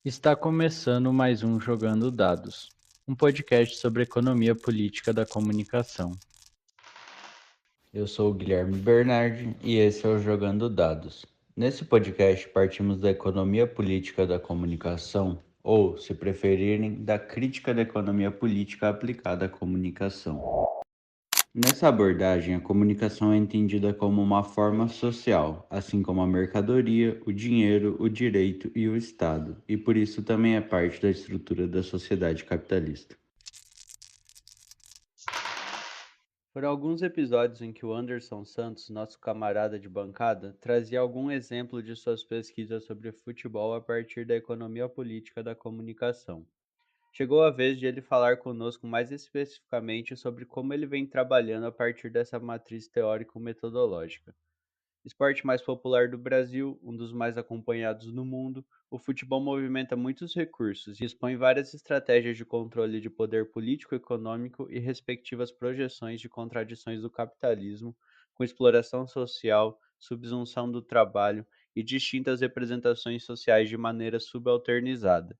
Está começando mais um Jogando Dados, um podcast sobre economia política da comunicação. Eu sou o Guilherme Bernardi e esse é o Jogando Dados. Nesse podcast partimos da economia política da comunicação, ou, se preferirem, da crítica da economia política aplicada à comunicação. Nessa abordagem, a comunicação é entendida como uma forma social, assim como a mercadoria, o dinheiro, o direito e o Estado, e por isso também é parte da estrutura da sociedade capitalista. Foram alguns episódios em que o Anderson Santos, nosso camarada de bancada, trazia algum exemplo de suas pesquisas sobre futebol a partir da economia política da comunicação. Chegou a vez de ele falar conosco mais especificamente sobre como ele vem trabalhando a partir dessa matriz teórico-metodológica. Esporte mais popular do Brasil, um dos mais acompanhados no mundo, o futebol movimenta muitos recursos e expõe várias estratégias de controle de poder político-econômico e respectivas projeções de contradições do capitalismo, com exploração social, subsunção do trabalho e distintas representações sociais de maneira subalternizada.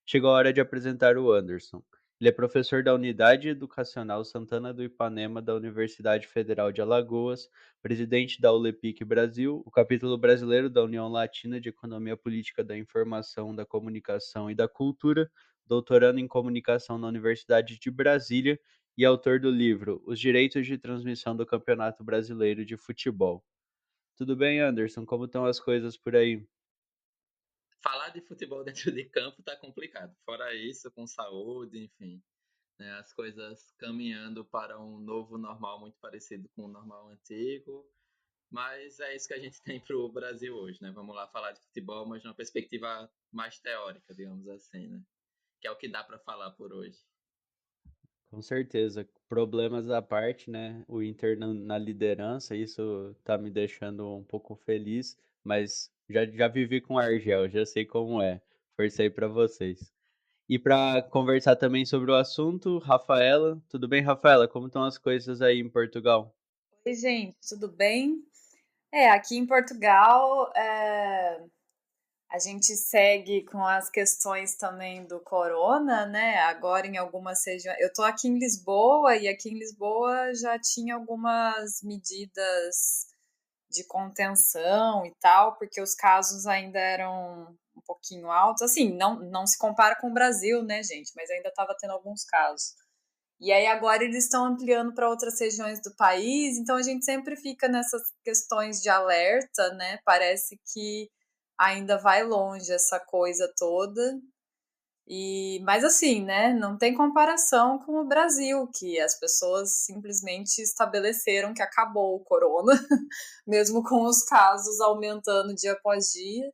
Chegou a hora de apresentar o Anderson. Ele é professor da Unidade Educacional Santana do Ipanema da Universidade Federal de Alagoas, presidente da ULEPIC Brasil, o capítulo brasileiro da União Latina de Economia Política da Informação, da Comunicação e da Cultura, doutorando em Comunicação na Universidade de Brasília e autor do livro Os Direitos de Transmissão do Campeonato Brasileiro de Futebol. Tudo bem, Anderson? Como estão as coisas por aí? Falar de futebol dentro de campo tá complicado. Fora isso, com saúde, enfim, né, as coisas caminhando para um novo normal muito parecido com o normal antigo. Mas é isso que a gente tem para o Brasil hoje, né? Vamos lá falar de futebol, mas numa perspectiva mais teórica, digamos assim, né? Que é o que dá para falar por hoje. Com certeza. Problemas à parte, né? O Inter na liderança, isso tá me deixando um pouco feliz, mas já vivi com Argel, já sei como é. Força aí pra vocês. E para conversar também sobre o assunto, Rafaela. Tudo bem, Rafaela? Como estão as coisas aí em Portugal? Oi, gente, tudo bem? Aqui em Portugal, a gente segue com as questões também do corona, né? Agora em algumas regiões. Eu tô aqui em Lisboa e aqui em Lisboa já tinha algumas medidas de contenção e tal, porque os casos ainda eram um pouquinho altos. Assim, não se compara com o Brasil, né, gente? Mas ainda estava tendo alguns casos. E aí agora eles estão ampliando para outras regiões do país, então a gente sempre fica nessas questões de alerta, né? Parece que ainda vai longe essa coisa toda. Mas assim, né, não tem comparação com o Brasil, que as pessoas simplesmente estabeleceram que acabou o corona, mesmo com os casos aumentando dia após dia.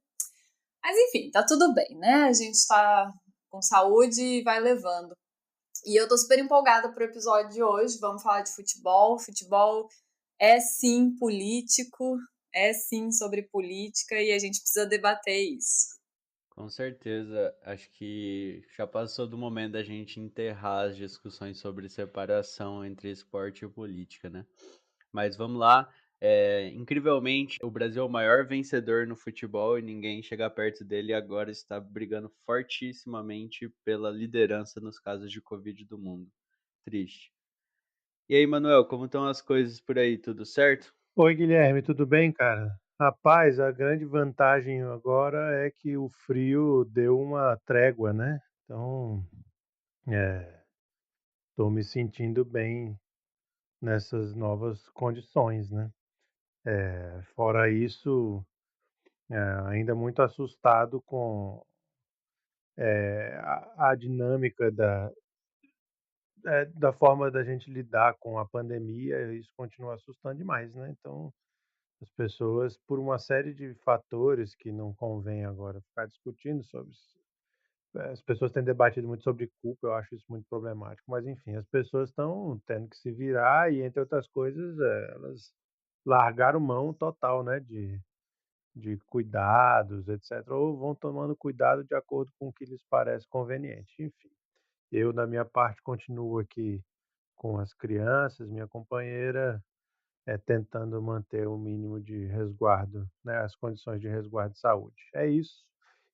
Mas enfim, tá tudo bem, né? A gente tá com saúde e vai levando. E eu tô super empolgada pro episódio de hoje. Vamos falar de futebol. Futebol é sim político, é sim sobre política e a gente precisa debater isso. Com certeza, acho que já passou do momento da gente enterrar as discussões sobre separação entre esporte e política, né? Mas vamos lá. Incrivelmente, o Brasil é o maior vencedor no futebol e ninguém chega perto dele e agora está brigando fortissimamente pela liderança nos casos de Covid do mundo. Triste. E aí, Manuel, como estão as coisas por aí? Tudo certo? Oi, Guilherme, tudo bem, cara? Rapaz, a grande vantagem agora é que o frio deu uma trégua, né? Então, estou me sentindo bem nessas novas condições, né? Fora isso, ainda muito assustado com a dinâmica da forma da gente lidar com a pandemia, isso continua assustando demais, né? Então, as pessoas, por uma série de fatores que não convém agora ficar discutindo sobre. As pessoas têm debatido muito sobre culpa, eu acho isso muito problemático, mas enfim, as pessoas estão tendo que se virar e, entre outras coisas, elas largaram mão total, né, de cuidados, etc., ou vão tomando cuidado de acordo com o que lhes parece conveniente. Enfim, eu, da minha parte, continuo aqui com as crianças, minha companheira, tentando manter o mínimo de resguardo, né, as condições de resguardo de saúde. É isso.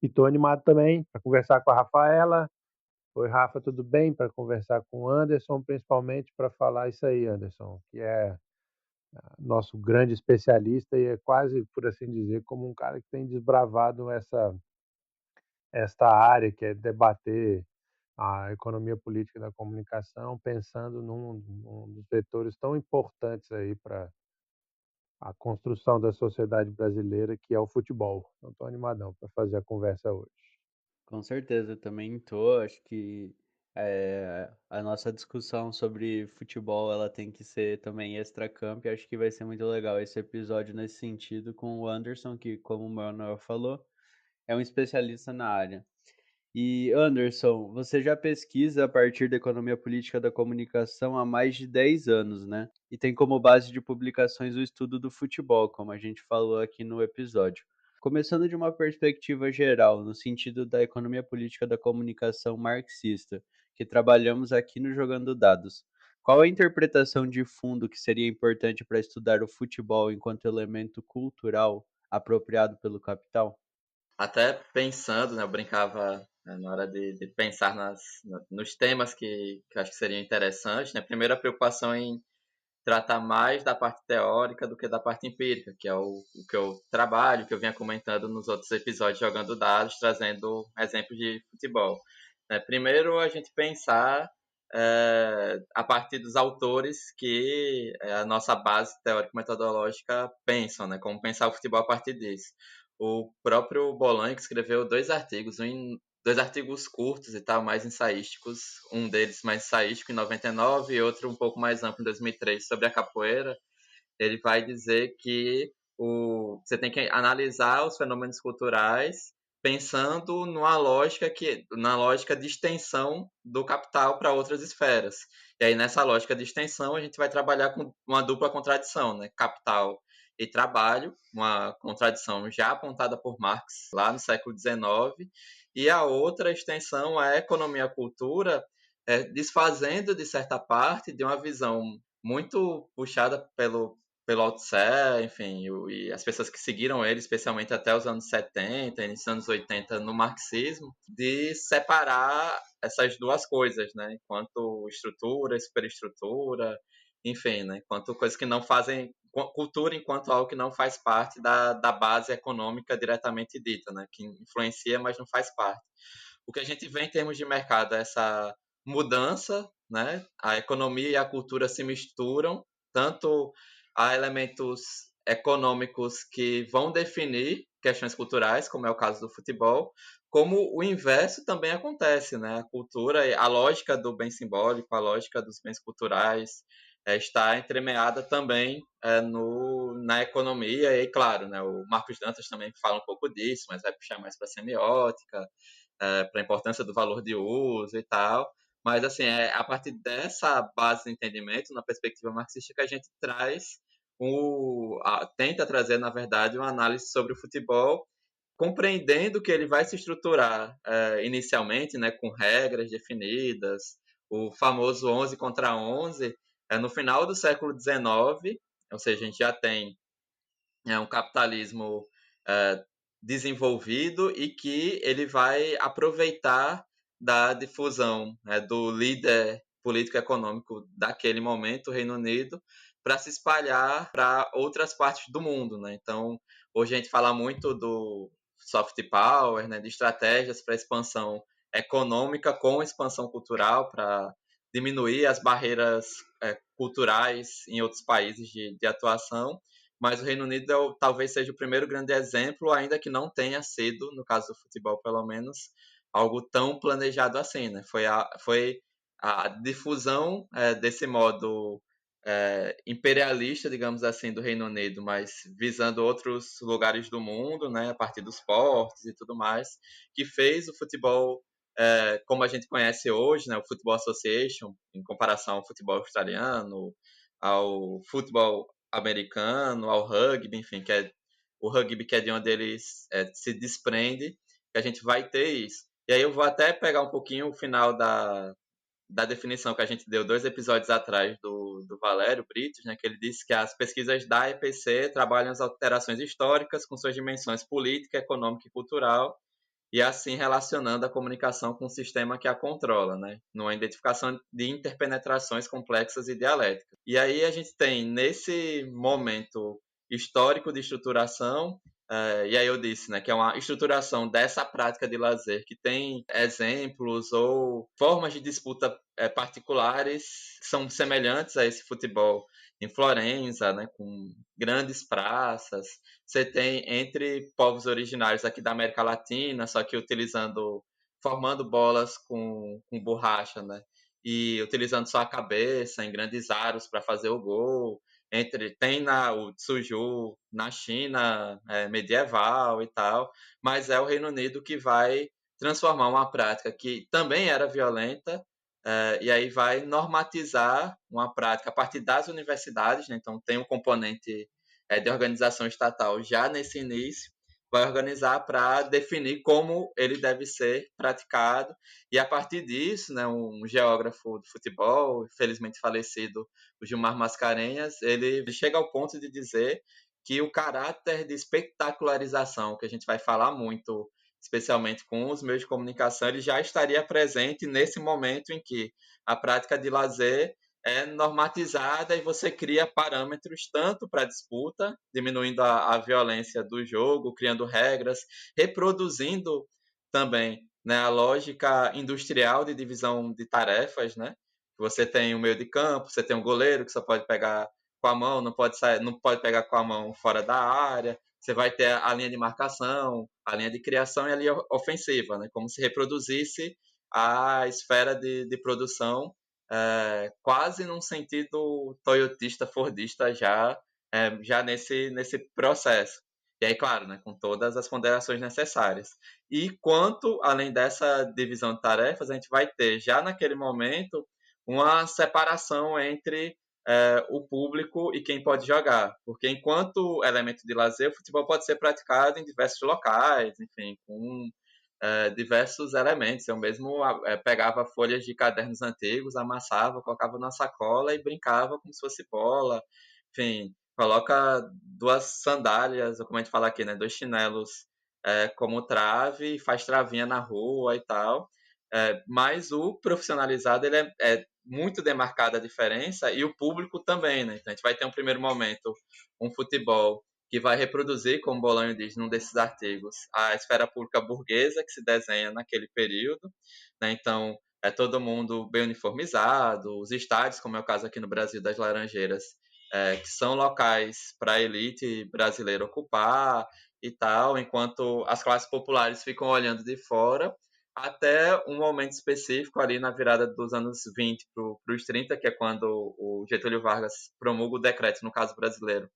E estou animado também para conversar com a Rafaela. Oi, Rafa, tudo bem? Para conversar com o Anderson, principalmente para falar isso aí, Anderson, que é nosso grande especialista e é quase, por assim dizer, como um cara que tem desbravado esta área, que é debater a economia política da comunicação, pensando num dos vetores tão importantes aí para a construção da sociedade brasileira, que é o futebol. Então, estou animadão para fazer a conversa hoje. Com certeza, também tô. Acho que a nossa discussão sobre futebol ela tem que ser também extracampo e acho que vai ser muito legal esse episódio nesse sentido com o Anderson, que, como o Manuel falou, é um especialista na área. E Anderson, você já pesquisa a partir da economia política da comunicação há mais de 10 anos, né? E tem como base de publicações o estudo do futebol, como a gente falou aqui no episódio. Começando de uma perspectiva geral, no sentido da economia política da comunicação marxista, que trabalhamos aqui no Jogando Dados. Qual a interpretação de fundo que seria importante para estudar o futebol enquanto elemento cultural apropriado pelo capital? Até pensando, né, eu brincava, né, na hora de pensar nos temas que eu acho que seriam interessantes, né? Primeiro, a preocupação em tratar mais da parte teórica do que da parte empírica, que é o que eu trabalho, que eu vinha comentando nos outros episódios Jogando Dados, trazendo exemplos de futebol. Né? Primeiro, a gente pensar a partir dos autores que a nossa base teórico-metodológica pensam, né? Como pensar o futebol a partir disso. O próprio Bolan, que escreveu dois artigos curtos e tal, mais ensaísticos, um deles mais ensaístico em 99 e outro um pouco mais amplo em 2003 sobre a capoeira. Ele vai dizer que você tem que analisar os fenômenos culturais pensando na lógica de extensão do capital para outras esferas. E aí nessa lógica de extensão a gente vai trabalhar com uma dupla contradição, né? Capital e trabalho, uma contradição já apontada por Marx lá no século XIX, e a outra extensão é a economia-cultura, desfazendo de certa parte de uma visão muito puxada pelo Althusser, enfim, e as pessoas que seguiram ele, especialmente até os anos 70, início dos anos 80, no marxismo, de separar essas duas coisas, né? Enquanto estrutura, superestrutura, enfim, né? Enquanto coisas que não fazem cultura enquanto algo que não faz parte da base econômica diretamente dita, né? Que influencia, mas não faz parte. O que a gente vê em termos de mercado é essa mudança, né? A economia e a cultura se misturam, tanto há elementos econômicos que vão definir questões culturais, como é o caso do futebol, como o inverso também acontece, né? A cultura, a lógica do bem simbólico, a lógica dos bens culturais está entremeada também na economia e, claro, né, o Marcos Dantas também fala um pouco disso, mas vai puxar mais para a semiótica, para a importância do valor de uso e tal. Mas, assim, é a partir dessa base de entendimento, na perspectiva marxista, que a gente tenta trazer, na verdade, uma análise sobre o futebol, compreendendo que ele vai se estruturar inicialmente, né, com regras definidas, o famoso 11 contra 11, no final do século XIX, ou seja, a gente já tem um capitalismo é, desenvolvido e que ele vai aproveitar da difusão, né, do líder político-econômico daquele momento, o Reino Unido, para se espalhar para outras partes do mundo. Né? Então, hoje a gente fala muito do soft power, né, de estratégias para expansão econômica com expansão cultural, para diminuir as barreiras culturais em outros países de atuação, mas o Reino Unido talvez seja o primeiro grande exemplo, ainda que não tenha sido, no caso do futebol pelo menos, algo tão planejado assim, né? Foi a difusão desse modo imperialista, digamos assim, do Reino Unido, mas visando outros lugares do mundo, né, a partir dos portos e tudo mais, que fez o futebol como a gente conhece hoje, né, o Football Association, em comparação ao futebol australiano, ao futebol americano, ao rugby, enfim, que é o rugby que é de onde eles se desprende, que a gente vai ter isso. E aí eu vou até pegar um pouquinho o final da definição que a gente deu 2 episódios atrás do Valério Britos, né, que ele disse que as pesquisas da EPC trabalham as alterações históricas com suas dimensões política, econômica e cultural, e assim relacionando a comunicação com o sistema que a controla, né? Numa identificação de interpenetrações complexas e dialéticas. E aí a gente tem, nesse momento histórico de estruturação, e aí eu disse, né, que é uma estruturação dessa prática de lazer que tem exemplos ou formas de disputa particulares que são semelhantes a esse futebol em Florença, né, com grandes praças. Você tem entre povos originários aqui da América Latina, só que formando bolas com borracha, né, e utilizando só a cabeça em grandes aros para fazer o gol. Tem o Tsuju na China medieval e tal, mas é o Reino Unido que vai transformar uma prática que também era violenta, e aí vai normatizar uma prática a partir das universidades, né? Então tem um componente de organização estatal já nesse início, vai organizar para definir como ele deve ser praticado, e a partir disso, né, um geógrafo de futebol, felizmente falecido, o Gilmar Mascarenhas, ele chega ao ponto de dizer que o caráter de espetacularização, que a gente vai falar muito, especialmente com os meios de comunicação, ele já estaria presente nesse momento em que a prática de lazer é normatizada e você cria parâmetros tanto para a disputa, diminuindo a violência do jogo, criando regras, reproduzindo também, né, a lógica industrial de divisão de tarefas, né? Você tem o meio de campo, você tem um goleiro que só pode pegar com a mão, não pode pegar com a mão fora da área. Você vai ter a linha de marcação, a linha de criação e a linha ofensiva, né? Como se reproduzisse a esfera de produção quase num sentido toyotista, fordista já nesse processo. E aí, claro, né, com todas as ponderações necessárias. E quanto, além dessa divisão de tarefas, a gente vai ter já naquele momento uma separação entre o público e quem pode jogar. Porque enquanto elemento de lazer, o futebol pode ser praticado em diversos locais, enfim, com diversos elementos. Eu mesmo pegava folhas de cadernos antigos, amassava, colocava na sacola e brincava como se fosse bola. Enfim, coloca duas sandálias, ou como a gente fala aqui, né, dois chinelos como trave, faz travinha na rua e tal. Mas o profissionalizado ele é muito demarcada a diferença e o público também, né? Então a gente vai ter um primeiro momento um futebol que vai reproduzir, como Bolanho diz num desses artigos, a esfera pública burguesa que se desenha naquele período, né? Então é todo mundo bem uniformizado, os estádios, como é o caso aqui no Brasil das Laranjeiras, que são locais para a elite brasileira ocupar e tal, enquanto as classes populares ficam olhando de fora, até um momento específico ali na virada dos anos 20 para os 30, que é quando o Getúlio Vargas promulga o decreto, no caso brasileiro,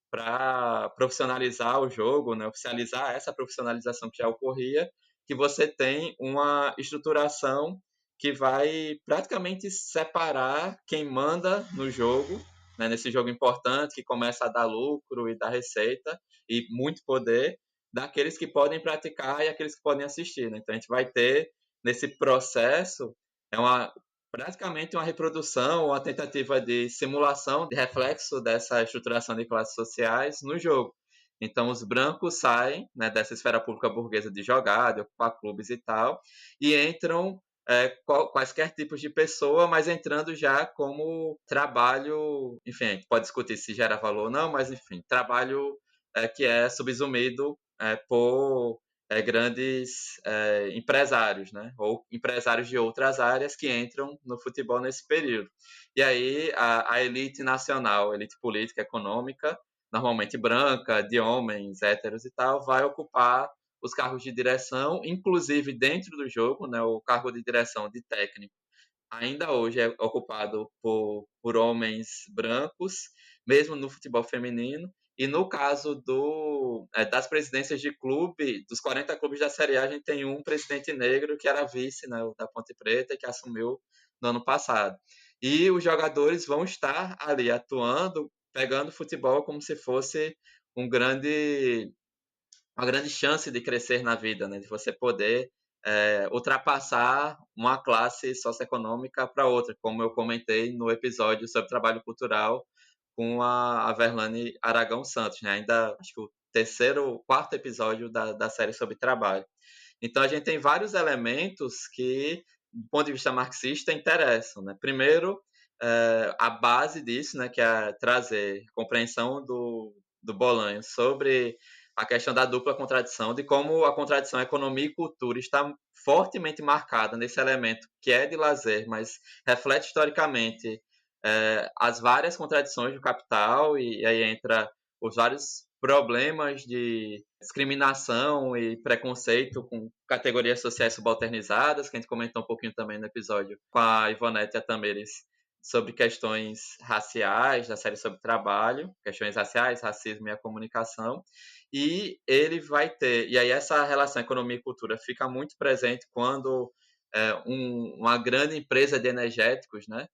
para profissionalizar o jogo, né, oficializar essa profissionalização que já ocorria, que você tem uma estruturação que vai praticamente separar quem manda no jogo, né, nesse jogo importante, que começa a dar lucro e dar receita e muito poder, daqueles que podem praticar e aqueles que podem assistir. Né? Então a gente vai ter nesse processo praticamente uma reprodução, uma tentativa de simulação de reflexo dessa estruturação de classes sociais no jogo. Então os brancos saem, né, dessa esfera pública burguesa de jogar, de ocupar clubes e tal, e entram quaisquer tipos de pessoa, mas entrando já como trabalho, enfim, a gente pode discutir se gera valor ou não, mas enfim, trabalho que é subsumido por grandes empresários, né? Ou empresários de outras áreas que entram no futebol nesse período. E aí a elite nacional, elite política, econômica, normalmente branca, de homens, héteros e tal, vai ocupar os cargos de direção, inclusive dentro do jogo, né? O cargo de direção de técnico ainda hoje é ocupado por homens brancos, mesmo no futebol feminino. E no caso das presidências de clube, dos 40 clubes da Série A, a gente tem um presidente negro que era vice, né, o da Ponte Preta, que assumiu no ano passado. E os jogadores vão estar ali atuando, pegando futebol como se fosse uma grande chance de crescer na vida, né? De você poder ultrapassar uma classe socioeconômica para outra, como eu comentei no episódio sobre trabalho cultural com a Verlane Aragão Santos, né? Ainda acho que o quarto episódio da série sobre trabalho. Então, a gente tem vários elementos que, do ponto de vista marxista, interessam. Né? Primeiro, a base disso, né, que é trazer compreensão do Bolanho sobre a questão da dupla contradição, de como a contradição economia e cultura está fortemente marcada nesse elemento que é de lazer, mas reflete historicamente as várias contradições do capital, e aí entra os vários problemas de discriminação e preconceito com categorias sociais subalternizadas, que a gente comentou um pouquinho também no episódio com a Ivonete e a Tamires, sobre questões raciais, da série sobre trabalho, questões raciais, racismo e a comunicação. E ele vai ter, e aí essa relação economia e cultura fica muito presente quando uma grande empresa de energéticos, né,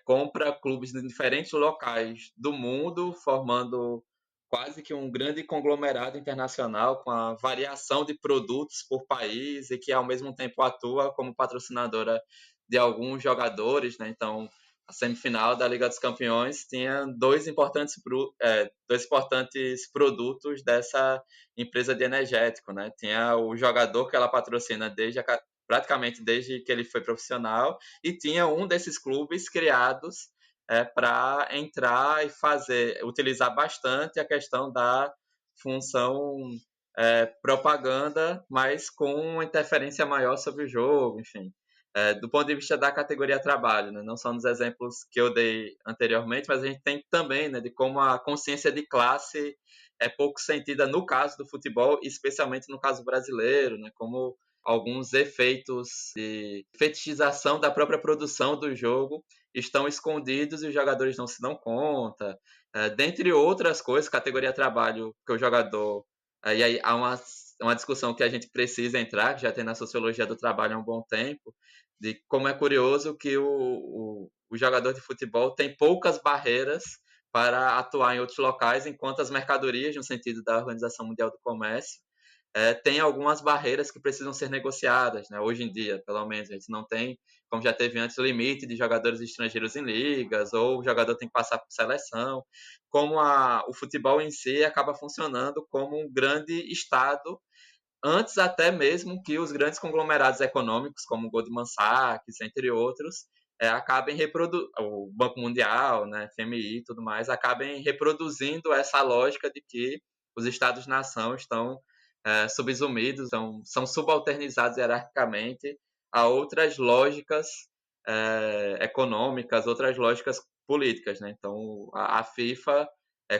compra clubes de diferentes locais do mundo, formando quase que um grande conglomerado internacional com a variação de produtos por país e que ao mesmo tempo atua como patrocinadora de alguns jogadores, né? Então, a semifinal da Liga dos Campeões tinha dois importantes produtos dessa empresa de energético, né? Tinha o jogador que ela patrocina praticamente desde que ele foi profissional, e tinha um desses clubes criados para entrar e utilizar bastante a questão da função propaganda, mas com uma interferência maior sobre o jogo, enfim. Do ponto de vista da categoria trabalho, né? Não só nos exemplos que eu dei anteriormente, mas a gente tem também, né, de como a consciência de classe é pouco sentida no caso do futebol, especialmente no caso brasileiro, né? Como alguns efeitos de fetichização da própria produção do jogo estão escondidos e os jogadores não se dão conta. Dentre outras coisas, categoria trabalho, que o jogador... E aí há uma discussão que a gente precisa entrar, que já tem na sociologia do trabalho há um bom tempo, de como é curioso que o jogador de futebol tem poucas barreiras para atuar em outros locais, enquanto as mercadorias, no sentido da Organização Mundial do Comércio, tem algumas barreiras que precisam ser negociadas, né? Hoje em dia, pelo menos, a gente não tem, como já teve antes, o limite de jogadores estrangeiros em ligas, ou o jogador tem que passar por seleção, como o futebol em si acaba funcionando como um grande Estado, antes até mesmo que os grandes conglomerados econômicos, como o Goldman Sachs, entre outros, acabem o Banco Mundial, né, FMI e tudo mais, acabem reproduzindo essa lógica de que os Estados-nação estão subsumidos, são subalternizados hierarquicamente a outras lógicas econômicas, outras lógicas políticas, né? Então, a FIFA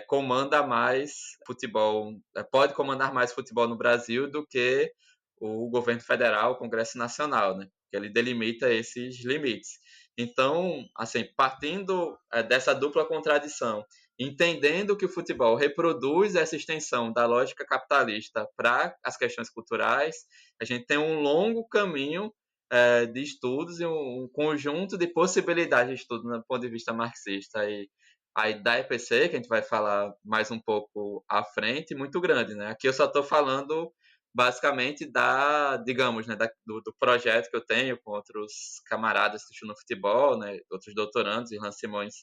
comanda mais futebol, pode comandar mais futebol no Brasil do que o governo federal, o Congresso Nacional, né? Que ele delimita esses limites. Então, assim, partindo dessa dupla contradição, entendendo que o futebol reproduz essa extensão da lógica capitalista para as questões culturais, a gente tem um longo caminho de estudos e um conjunto de possibilidades de estudo do ponto de vista marxista. E aí da EPC, que a gente vai falar mais um pouco à frente, muito grande, né? Aqui eu só estou falando basicamente digamos, né, do projeto que eu tenho com outros camaradas que estudam futebol, né, outros doutorandos, Irlan Simões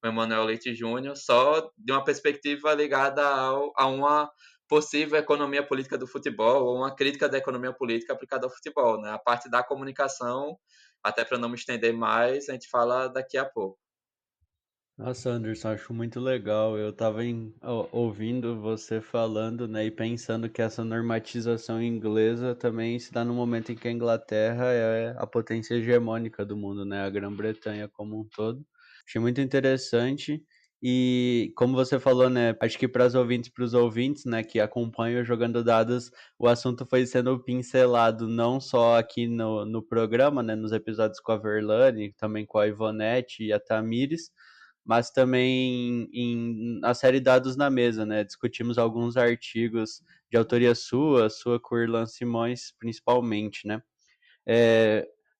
e Emanuel Leite Júnior, só de uma perspectiva ligada a uma possível economia política do futebol, ou uma crítica da economia política aplicada ao futebol, né? A parte da comunicação, até para não me estender mais, a gente fala daqui a pouco. Nossa, Anderson, acho muito legal. Eu estava ouvindo você falando, né, e pensando que essa normatização inglesa também se dá no momento em que a Inglaterra é a potência hegemônica do mundo, né, a Grã-Bretanha como um todo. Achei muito interessante. E como você falou, né, acho que para os ouvintes, né, que acompanham o Jogando Dados, o assunto foi sendo pincelado não só aqui no programa, né, nos episódios com a Verlane, também com a Ivonete e a Tamires, mas também na série Dados na Mesa, né? Discutimos alguns artigos de autoria sua com o Irlan Simões, principalmente, né?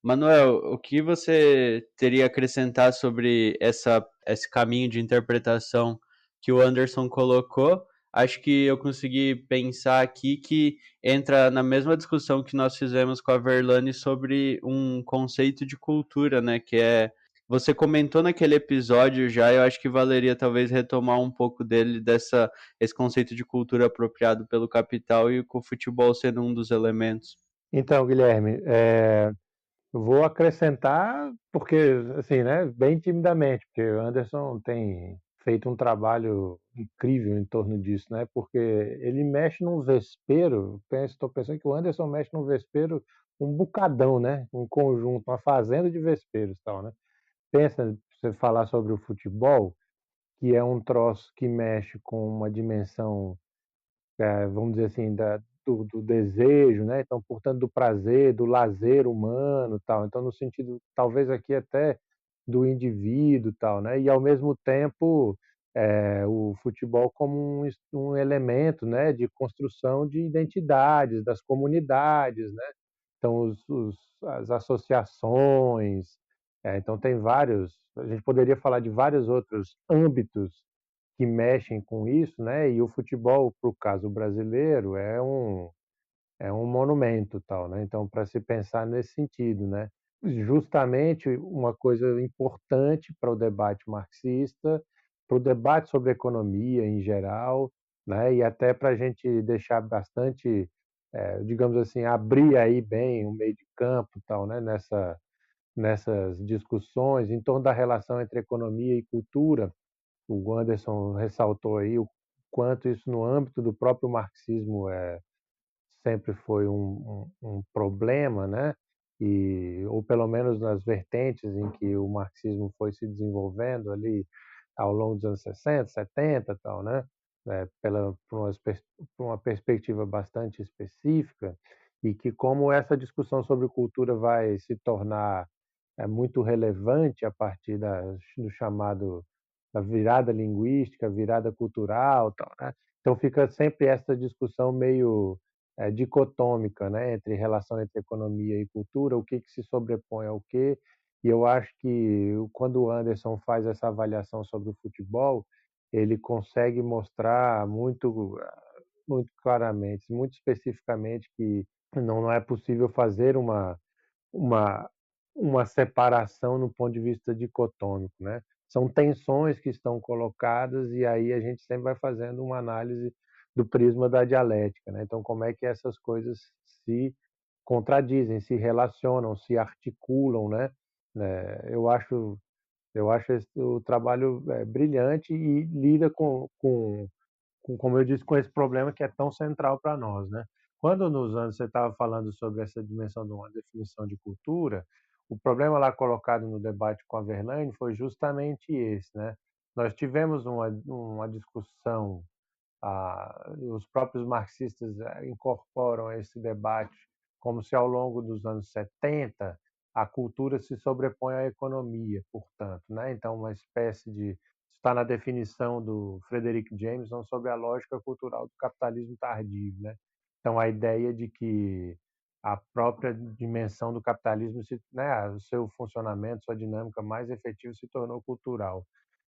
Manuel, o que você teria a acrescentar sobre esse caminho de interpretação que o Anderson colocou? Acho que eu consegui pensar aqui que entra na mesma discussão que nós fizemos com a Verlane sobre um conceito de cultura, né? Que é você comentou naquele episódio já, eu acho que valeria talvez retomar um pouco esse conceito de cultura apropriado pelo capital e com o futebol sendo um dos elementos. Então, Guilherme, eu vou acrescentar, porque, assim, né, bem timidamente, porque o Anderson tem feito um trabalho incrível em torno disso, né, porque ele mexe num vespeiro, estou pensando que o Anderson mexe num vespeiro, um bucadão, né, um conjunto, uma fazenda de vespeiros e tal, né. Pensa, você falar sobre o futebol, que é um troço que mexe com uma dimensão, vamos dizer assim, do desejo, né? Então, portanto, do prazer, do lazer humano, tal. Então, no sentido, talvez aqui até do indivíduo, tal, né? E ao mesmo tempo, o futebol como um elemento, né, de construção de identidades das comunidades, né? Então, as associações, então tem vários. A gente poderia falar de vários outros âmbitos que mexem com isso, né? E o futebol, para o caso brasileiro, é um monumento, tal, né? Então, para se pensar nesse sentido, né? Justamente uma coisa importante para o debate marxista, para o debate sobre economia em geral, né? E até para a gente deixar bastante, digamos assim, abrir aí bem o meio de campo, tal, né? Nessas discussões em torno da relação entre economia e cultura. O Anderson ressaltou aí o quanto isso no âmbito do próprio marxismo sempre foi um problema, né? Ou pelo menos nas vertentes em que o marxismo foi se desenvolvendo ali ao longo dos anos 60, 70 e tal, né? Por uma perspectiva bastante específica, e que como essa discussão sobre cultura vai se tornar muito relevante a partir do chamado da virada linguística, virada cultural, tal, né? Então fica sempre essa discussão meio dicotômica, né, entre relação entre economia e cultura, o que se sobrepõe ao quê. E eu acho que quando o Anderson faz essa avaliação sobre o futebol, ele consegue mostrar muito claramente, muito especificamente, que não é possível fazer uma, uma separação no ponto de vista dicotômico, né? São tensões que estão colocadas e aí a gente sempre vai fazendo uma análise do prisma da dialética, né? Então, como é que essas coisas se contradizem, se relacionam, se articulam, né? Eu acho o trabalho brilhante e lida como eu disse, com esse problema que é tão central para nós, né? Quando nos anos você estava falando sobre essa dimensão de uma definição de cultura, o problema lá colocado no debate com a Verlaine foi justamente esse, né? Nós tivemos uma discussão, os próprios marxistas incorporam esse debate como se ao longo dos anos 70 a cultura se sobrepõe à economia, portanto, né? Então uma espécie de está na definição do Frederick Jameson sobre a lógica cultural do capitalismo tardio, né? Então a ideia de que a própria dimensão do capitalismo, né, o seu funcionamento, sua dinâmica mais efetiva se tornou cultural.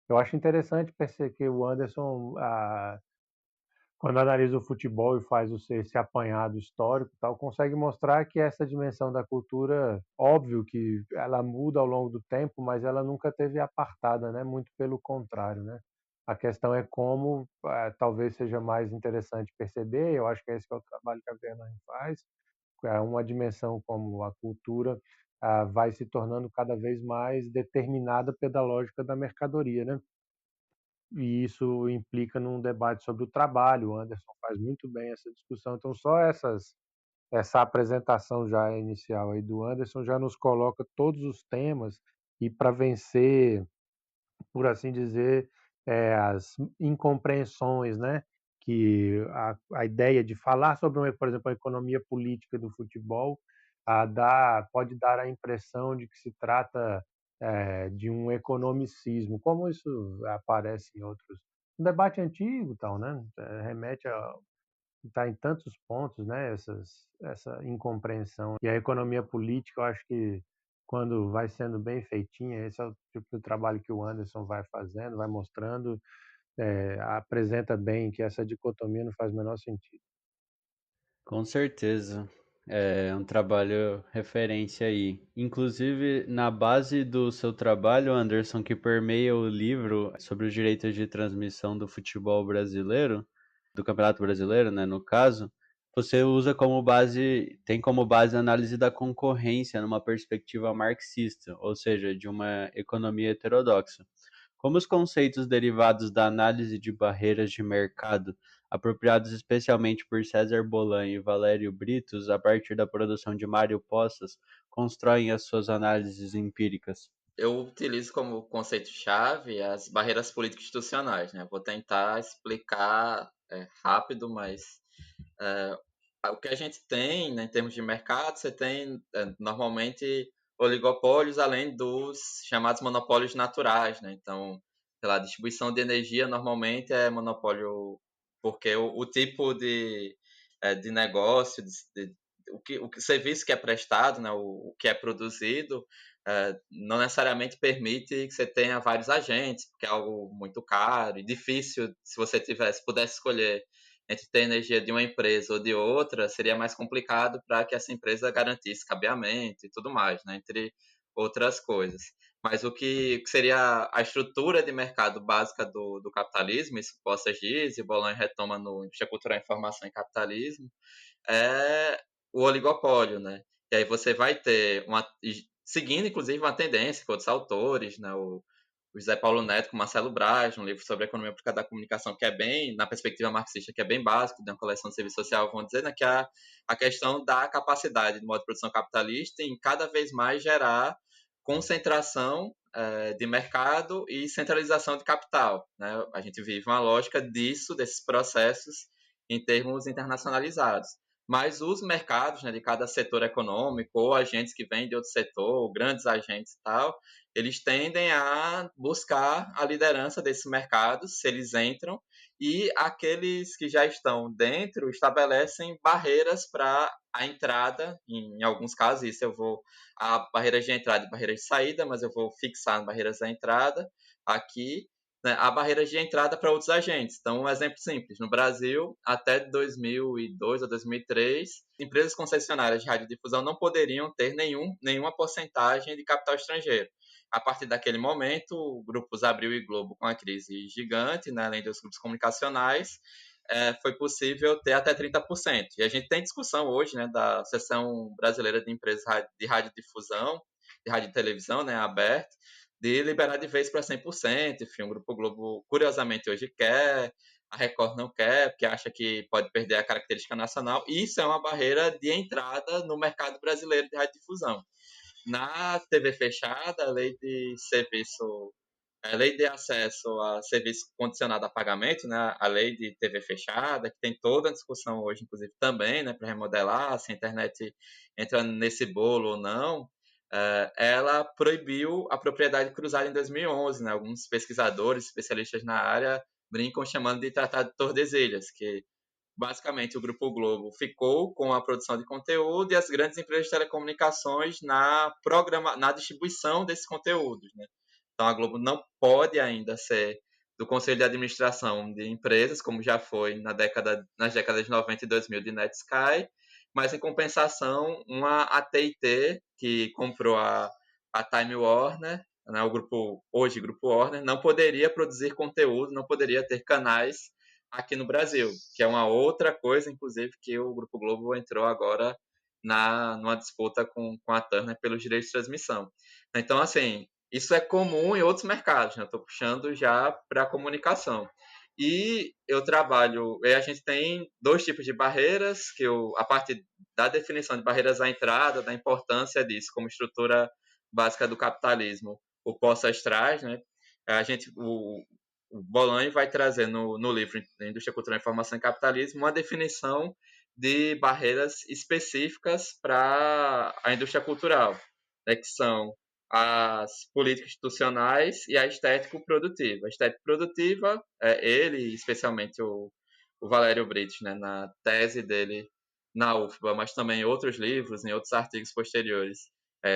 Eu acho interessante perceber que o Anderson, quando analisa o futebol e faz esse apanhado histórico, tal, consegue mostrar que essa dimensão da cultura, óbvio que ela muda ao longo do tempo, mas ela nunca teve apartada, né? Muito pelo contrário, né? A questão é como, talvez seja mais interessante perceber, eu acho que esse que é o trabalho que a Bernard faz, uma dimensão como a cultura vai se tornando cada vez mais determinada pela lógica da mercadoria, né? E isso implica num debate sobre o trabalho. O Anderson faz muito bem essa discussão. Então, só essa apresentação já inicial aí do Anderson já nos coloca todos os temas e para vencer, por assim dizer, as incompreensões, né? Que a ideia de falar sobre, por exemplo, a economia política do futebol pode dar a impressão de que se trata de um economicismo, como isso aparece em outros. Um debate antigo, tal, né? Remete a está em tantos pontos, né? Essa incompreensão. E a economia política, eu acho que quando vai sendo bem feitinha, esse é o tipo de trabalho que o Anderson vai fazendo, vai mostrando, apresenta bem que essa dicotomia não faz o menor sentido. Com certeza. É um trabalho referência aí. Inclusive, na base do seu trabalho, Anderson, que permeia o livro sobre os direitos de transmissão do futebol brasileiro, do Campeonato Brasileiro, né, no caso, você usa como base, tem como base a análise da concorrência numa perspectiva marxista, ou seja, de uma economia heterodoxa. Como os conceitos derivados da análise de barreiras de mercado, apropriados especialmente por César Bolan e Valério Britos a partir da produção de Mário Poças, constroem as suas análises empíricas? Eu utilizo como conceito-chave as barreiras político-institucionais, né? Vou tentar explicar rápido, mas é, o que a gente tem, né, em termos de mercado, você tem normalmente oligopólios além dos chamados monopólios naturais, né? Então, sei lá, a distribuição de energia normalmente é monopólio porque o tipo de negócio, o serviço que é prestado, né, o que é produzido, não necessariamente permite que você tenha vários agentes, porque é algo muito caro e difícil. Se você pudesse escolher entre ter energia de uma empresa ou de outra, seria mais complicado para que essa empresa garantisse cabeamento e tudo mais, né? Entre outras coisas. Mas o que seria a estrutura de mercado básica do capitalismo, isso Postas diz e Bolan retoma no Indústria Cultural, Informação e Capitalismo, é o oligopólio, né? E aí você vai ter seguindo inclusive uma tendência que outros autores, né, o José Paulo Neto com Marcelo Braz, um livro sobre a economia aplicada da comunicação, que é bem, na perspectiva marxista, que é bem básico, de uma coleção de serviço social, vão dizer, né, que é a questão da capacidade do modo de produção capitalista em cada vez mais gerar concentração de mercado e centralização de capital, né? A gente vive uma lógica disso, desses processos, em termos internacionalizados. Mas os mercados, né, de cada setor econômico, ou agentes que vêm de outro setor, ou grandes agentes e tal, eles tendem a buscar a liderança desses mercados, se eles entram, e aqueles que já estão dentro estabelecem barreiras para a entrada, em alguns casos, isso eu vou, a barreiras de entrada e barreiras de saída, mas eu vou fixar barreiras da entrada aqui, né, há barreiras de entrada para outros agentes. Então, um exemplo simples: no Brasil, até 2002 ou 2003, empresas concessionárias de radiodifusão não poderiam ter nenhuma porcentagem de capital estrangeiro. A partir daquele momento, grupos Abril e Globo, com a crise gigante, né, além dos grupos comunicacionais, foi possível ter até 30%. E a gente tem discussão hoje, né, da Associação Brasileira de Empresas de Radiodifusão, de Rádio e Televisão, né, aberto, de liberar de vez para 100%. Enfim, o Grupo Globo, curiosamente, hoje quer, a Record não quer, porque acha que pode perder a característica nacional. E isso é uma barreira de entrada no mercado brasileiro de radiodifusão. Na TV fechada, a lei de acesso a serviço condicionado a pagamento, né, a lei de TV fechada, que tem toda a discussão hoje, inclusive também, né, para remodelar se a internet entra nesse bolo ou não, ela proibiu a propriedade cruzada em 2011. Né? Alguns pesquisadores, especialistas na área, brincam chamando de Tratado de Tordesilhas, que basicamente o Grupo Globo ficou com a produção de conteúdo e as grandes empresas de telecomunicações na distribuição desses conteúdos. Né? Então a Globo não pode ainda ser do conselho de administração de empresas, como já foi nas décadas de 90 e 2000 de Netsky, mas em compensação uma AT&T que comprou a Time Warner, né, hoje Grupo Warner, não poderia produzir conteúdo, não poderia ter canais aqui no Brasil, que é uma outra coisa, inclusive, que o Grupo Globo entrou agora numa disputa com a Turner pelos direitos de transmissão. Então, assim, isso é comum em outros mercados, né? Estou puxando já para a comunicação. E a gente tem dois tipos de barreiras, a parte da definição de barreiras à entrada, da importância disso como estrutura básica do capitalismo, o Poças traz, né? O Bolan vai trazer no livro Indústria Cultural, Informação e Capitalismo uma definição de barreiras específicas para a indústria cultural, né, que são as políticas institucionais e a estético-produtiva. A estético-produtiva, ele, especialmente o Valério Britos, né, na tese dele na UFBA, mas também em outros livros, em outros artigos posteriores,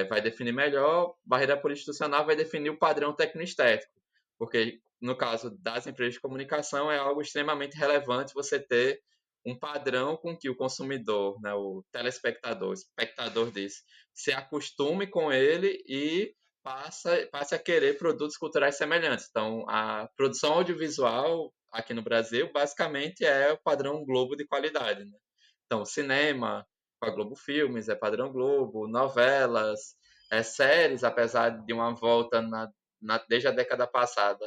vai definir melhor. Barreira político-institucional vai definir o padrão técnico-estético, porque no caso das empresas de comunicação é algo extremamente relevante você ter um padrão com que o consumidor, né, o telespectador, o espectador disso, se acostume com ele e passe a querer produtos culturais semelhantes. Então, a produção audiovisual aqui no Brasil, basicamente, é o padrão Globo de qualidade. Né? Então, cinema, com a Globo Filmes, é padrão Globo, novelas, séries, apesar de uma volta desde a década passada,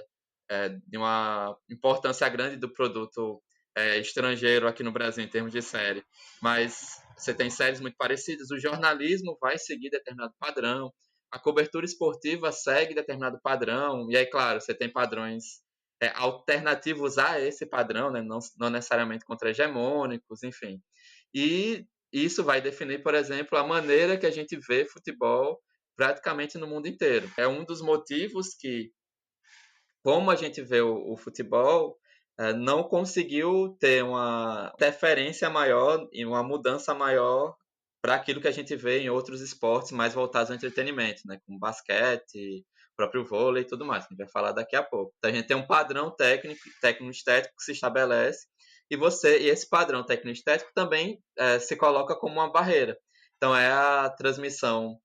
de uma importância grande do produto estrangeiro aqui no Brasil em termos de série. Mas você tem séries muito parecidas, o jornalismo vai seguir determinado padrão, a cobertura esportiva segue determinado padrão, e aí, claro, você tem padrões alternativos a esse padrão, né? Não necessariamente contra-hegemônicos, enfim. E isso vai definir, por exemplo, a maneira que a gente vê futebol praticamente no mundo inteiro. É um dos motivos que, como a gente vê o futebol, não conseguiu ter uma interferência maior e uma mudança maior para aquilo que a gente vê em outros esportes mais voltados ao entretenimento, né? Como basquete, próprio vôlei e tudo mais, que a gente vai falar daqui a pouco. Então a gente tem um padrão técnico-estético que se estabelece e esse padrão técnico-estético também se coloca como uma barreira. Então é a transmissão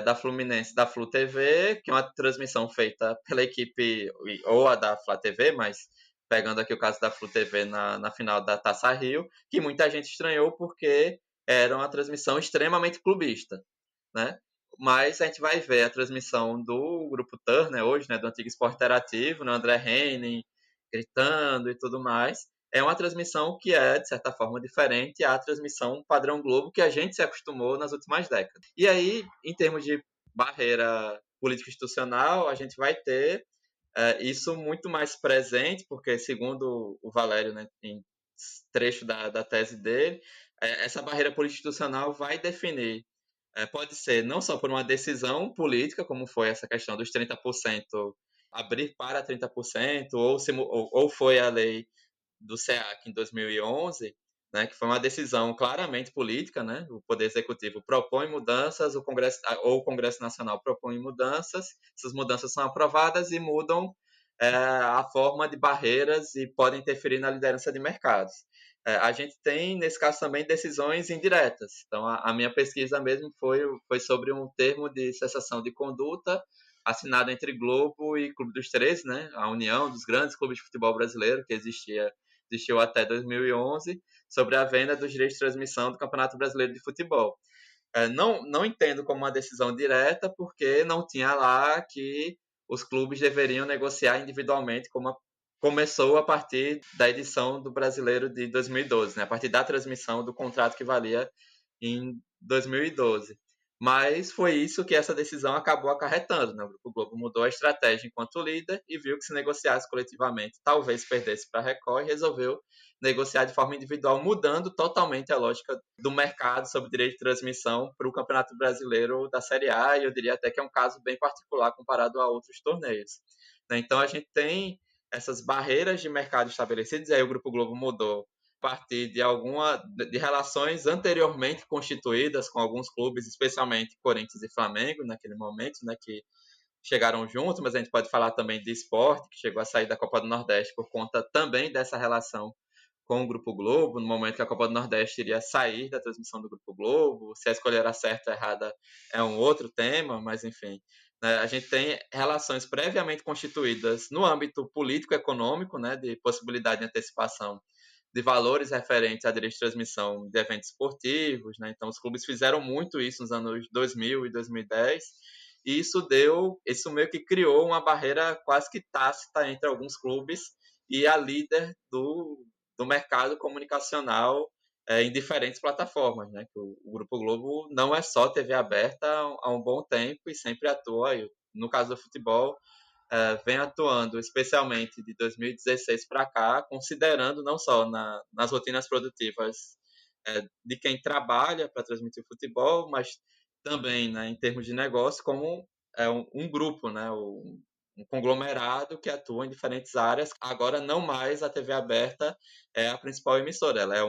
da Fluminense, da Flu TV, que é uma transmissão feita pela equipe, ou a da Flá TV, mas pegando aqui o caso da Flu TV na final da Taça Rio, que muita gente estranhou porque era uma transmissão extremamente clubista, né? Mas a gente vai ver a transmissão do Grupo Turner hoje, né, do antigo Esporte Interativo, né, André Henning gritando e tudo mais. É uma transmissão que é, de certa forma, diferente à transmissão padrão Globo que a gente se acostumou nas últimas décadas. E aí, em termos de barreira política institucional, a gente vai ter isso muito mais presente, porque, segundo o Valério, né, em trecho da tese dele, essa barreira política institucional vai definir, pode ser não só por uma decisão política, como foi essa questão dos 30%, abrir para 30%, ou foi a lei do SEAC em 2011, né, que foi uma decisão claramente política, né? O Poder Executivo propõe mudanças, o Congresso Nacional propõe mudanças, essas mudanças são aprovadas e mudam a forma de barreiras e podem interferir na liderança de mercados. A gente tem, nesse caso também, decisões indiretas. Então, a minha pesquisa mesmo foi sobre um termo de cessação de conduta assinado entre Globo e Clube dos 13, né? A união dos grandes clubes de futebol brasileiro que existiu até 2011, sobre a venda dos direitos de transmissão do Campeonato Brasileiro de Futebol. Não entendo como uma decisão direta, porque não tinha lá que os clubes deveriam negociar individualmente, como começou a partir da edição do Brasileiro de 2012, né? A partir da transmissão do contrato que valia em 2012. Mas foi isso que essa decisão acabou acarretando, né? O Grupo Globo mudou a estratégia enquanto líder e viu que se negociasse coletivamente talvez perdesse para a Record e resolveu negociar de forma individual, mudando totalmente a lógica do mercado sobre direito de transmissão para o Campeonato Brasileiro da Série A, e eu diria até que é um caso bem particular comparado a outros torneios. Então a gente tem essas barreiras de mercado estabelecidas, e aí o Grupo Globo mudou a partir de relações anteriormente constituídas com alguns clubes, especialmente Corinthians e Flamengo naquele momento, né, que chegaram juntos, mas a gente pode falar também de Sport, que chegou a sair da Copa do Nordeste por conta também dessa relação com o Grupo Globo, no momento que a Copa do Nordeste iria sair da transmissão do Grupo Globo. Se a escolha era certa ou errada é um outro tema, mas enfim. Né, a gente tem relações previamente constituídas no âmbito político-econômico, né, de possibilidade de antecipação de valores referentes à direito de transmissão de eventos esportivos. Né? Então, os clubes fizeram muito isso nos anos 2000 e 2010, e isso meio que criou uma barreira quase que tácita entre alguns clubes e a líder do mercado comunicacional em diferentes plataformas, né? O Grupo Globo não é só TV aberta há um bom tempo e sempre atua. No caso do futebol, vem atuando especialmente de 2016 para cá, considerando não só nas rotinas produtivas de quem trabalha para transmitir futebol, mas também, né, em termos de negócio, como um grupo, né, um conglomerado que atua em diferentes áreas. Agora, não mais a TV aberta é a principal emissora, ela é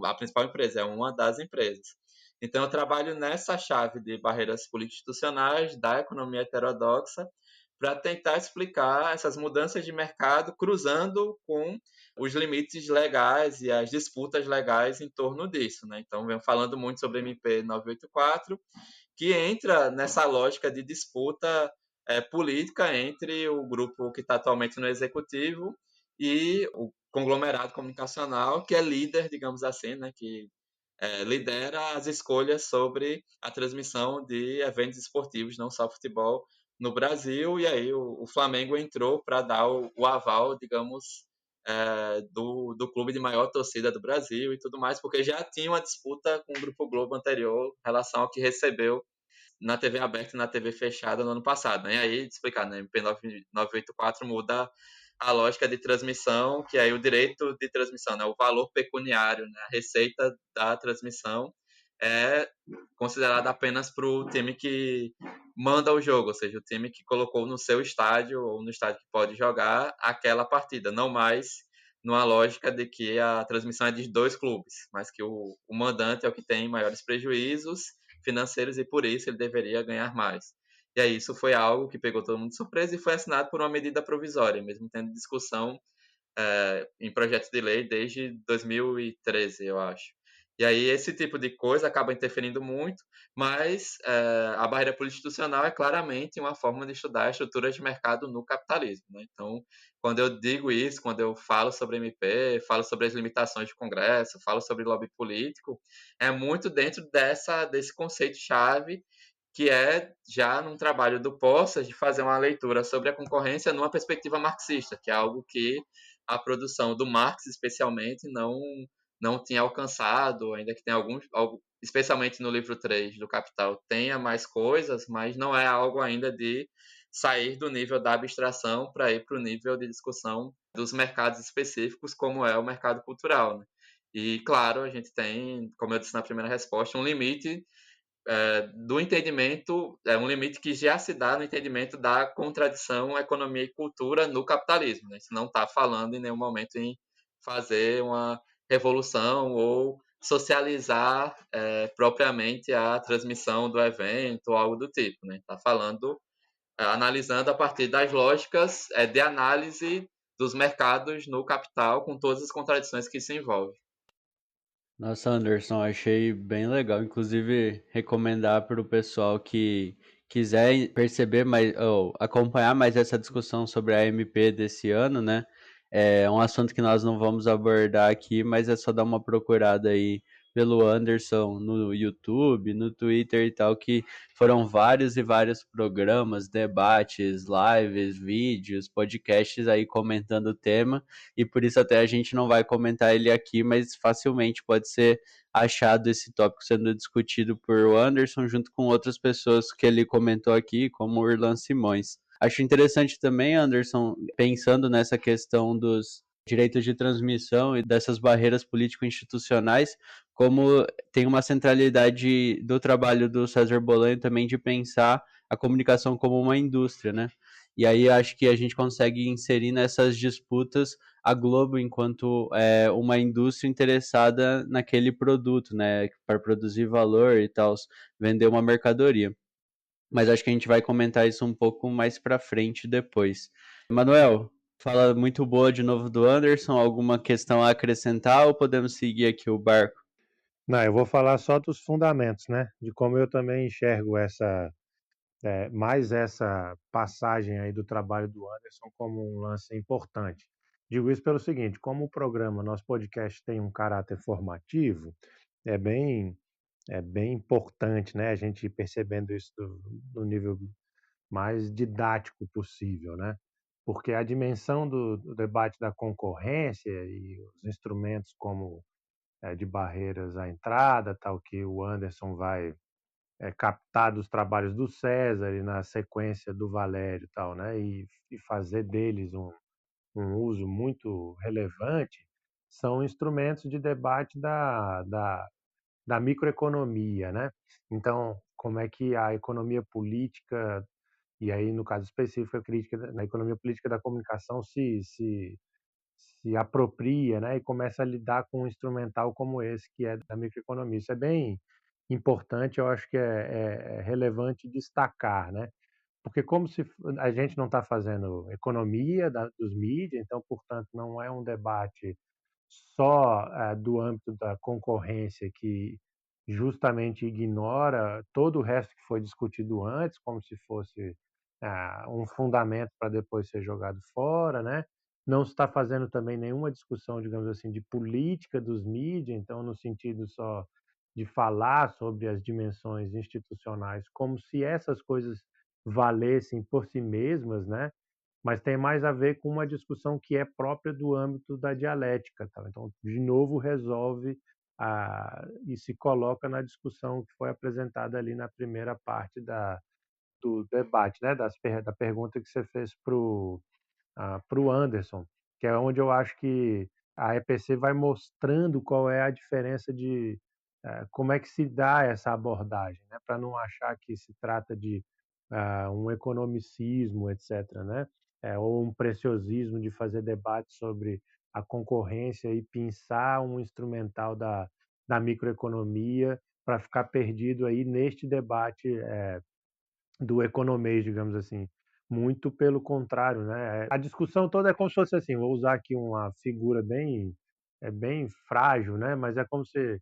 a principal empresa, é uma das empresas. Então, eu trabalho nessa chave de barreiras político-institucionais, da economia heterodoxa, para tentar explicar essas mudanças de mercado cruzando com os limites legais e as disputas legais em torno disso. Né? Então, venho falando muito sobre MP 984, que entra nessa lógica de disputa política entre o grupo que está atualmente no executivo e o conglomerado comunicacional, que é líder, digamos assim, né, que lidera as escolhas sobre a transmissão de eventos esportivos, não só futebol, no Brasil. E aí o Flamengo entrou para dar o aval, digamos, do clube de maior torcida do Brasil e tudo mais, porque já tinha uma disputa com o Grupo Globo anterior em relação ao que recebeu na TV aberta e na TV fechada no ano passado, né? E aí, explicar, né? MP 984 muda a lógica de transmissão, que aí o direito de transmissão, né? O valor pecuniário, né? A receita da transmissão é considerada apenas para o time que manda o jogo, ou seja, o time que colocou no seu estádio ou no estádio que pode jogar aquela partida, não mais numa lógica de que a transmissão é de dois clubes, mas que o mandante é o que tem maiores prejuízos financeiros e por isso ele deveria ganhar mais. E aí isso foi algo que pegou todo mundo de surpresa e foi assinado por uma medida provisória, mesmo tendo discussão em projetos de lei desde 2013, eu acho. E aí esse tipo de coisa acaba interferindo muito, mas a barreira político-institucional é claramente uma forma de estudar a estrutura de mercado no capitalismo. Né? Então, quando eu digo isso, quando eu falo sobre MP, falo sobre as limitações do Congresso, falo sobre lobby político, é muito dentro desse conceito-chave que é já num trabalho do Poças de fazer uma leitura sobre a concorrência numa perspectiva marxista, que é algo que a produção do Marx, especialmente, não tinha alcançado, ainda que tenha alguns, especialmente no livro 3 do Capital, tenha mais coisas, mas não é algo ainda de sair do nível da abstração para ir para o nível de discussão dos mercados específicos, como é o mercado cultural. Né? E, claro, a gente tem, como eu disse na primeira resposta, um limite do entendimento, um limite que já se dá no entendimento da contradição economia e cultura no capitalismo. Né? Isso não está falando em nenhum momento em fazer uma revolução ou socializar propriamente a transmissão do evento ou algo do tipo. Está falando, analisando a partir das lógicas de análise dos mercados no capital, com todas as contradições que isso envolve. Nossa, Anderson, achei bem legal. Inclusive, recomendar para o pessoal que quiser perceber mais, ou acompanhar mais essa discussão sobre a MP desse ano, né? É um assunto que nós não vamos abordar aqui, mas é só dar uma procurada aí pelo Anderson no YouTube, no Twitter e tal, que foram vários e vários programas, debates, lives, vídeos, podcasts aí comentando o tema e por isso até a gente não vai comentar ele aqui, mas facilmente pode ser achado esse tópico sendo discutido por Anderson junto com outras pessoas que ele comentou aqui, como o Irlan Simões. Acho interessante também, Anderson, pensando nessa questão dos direitos de transmissão e dessas barreiras político-institucionais, como tem uma centralidade do trabalho do César Bolanho também de pensar a comunicação como uma indústria, né? E aí acho que a gente consegue inserir nessas disputas a Globo enquanto uma indústria interessada naquele produto, né, para produzir valor e tal, vender uma mercadoria. Mas acho que a gente vai comentar isso um pouco mais para frente depois. Manuel, fala muito boa de novo do Anderson, alguma questão a acrescentar ou podemos seguir aqui o barco? Não, eu vou falar só dos fundamentos, né? De como eu também enxergo mais essa passagem aí do trabalho do Anderson como um lance importante. Digo isso pelo seguinte, como o programa, nosso podcast tem um caráter formativo, é bem, é bem importante, né? A gente ir percebendo isso do nível mais didático possível, né? Porque a dimensão do debate da concorrência e os instrumentos como de barreiras à entrada, tal que o Anderson vai captar dos trabalhos do César e na sequência do Valério e tal, né? E fazer deles um uso muito relevante, são instrumentos de debate da microeconomia, né? Então, como é que a economia política, e aí no caso específico a crítica na economia política da comunicação se apropria, né, e começa a lidar com um instrumental como esse, que é da microeconomia. Isso é bem importante, eu acho que é relevante destacar, né? Porque como se a gente não está fazendo economia dos mídias, então, portanto, não é um debate só do âmbito da concorrência que justamente ignora todo o resto que foi discutido antes, como se fosse um fundamento para depois ser jogado fora, né? Não se está fazendo também nenhuma discussão, digamos assim, de política dos mídias, então no sentido só de falar sobre as dimensões institucionais como se essas coisas valessem por si mesmas, né? Mas tem mais a ver com uma discussão que é própria do âmbito da dialética, tá? Então, de novo, resolve e se coloca na discussão que foi apresentada ali na primeira parte do debate, né? Da pergunta que você fez para o Anderson, que é onde eu acho que a EPC vai mostrando qual é a diferença de como é que se dá essa abordagem, né? Para não achar que se trata de um economicismo, etc., né? Ou um preciosismo de fazer debate sobre a concorrência e pensar um instrumental da microeconomia para ficar perdido aí neste debate do economês, digamos assim. Muito pelo contrário, né? A discussão toda é como se fosse assim, vou usar aqui uma figura bem frágil, né? Mas é como se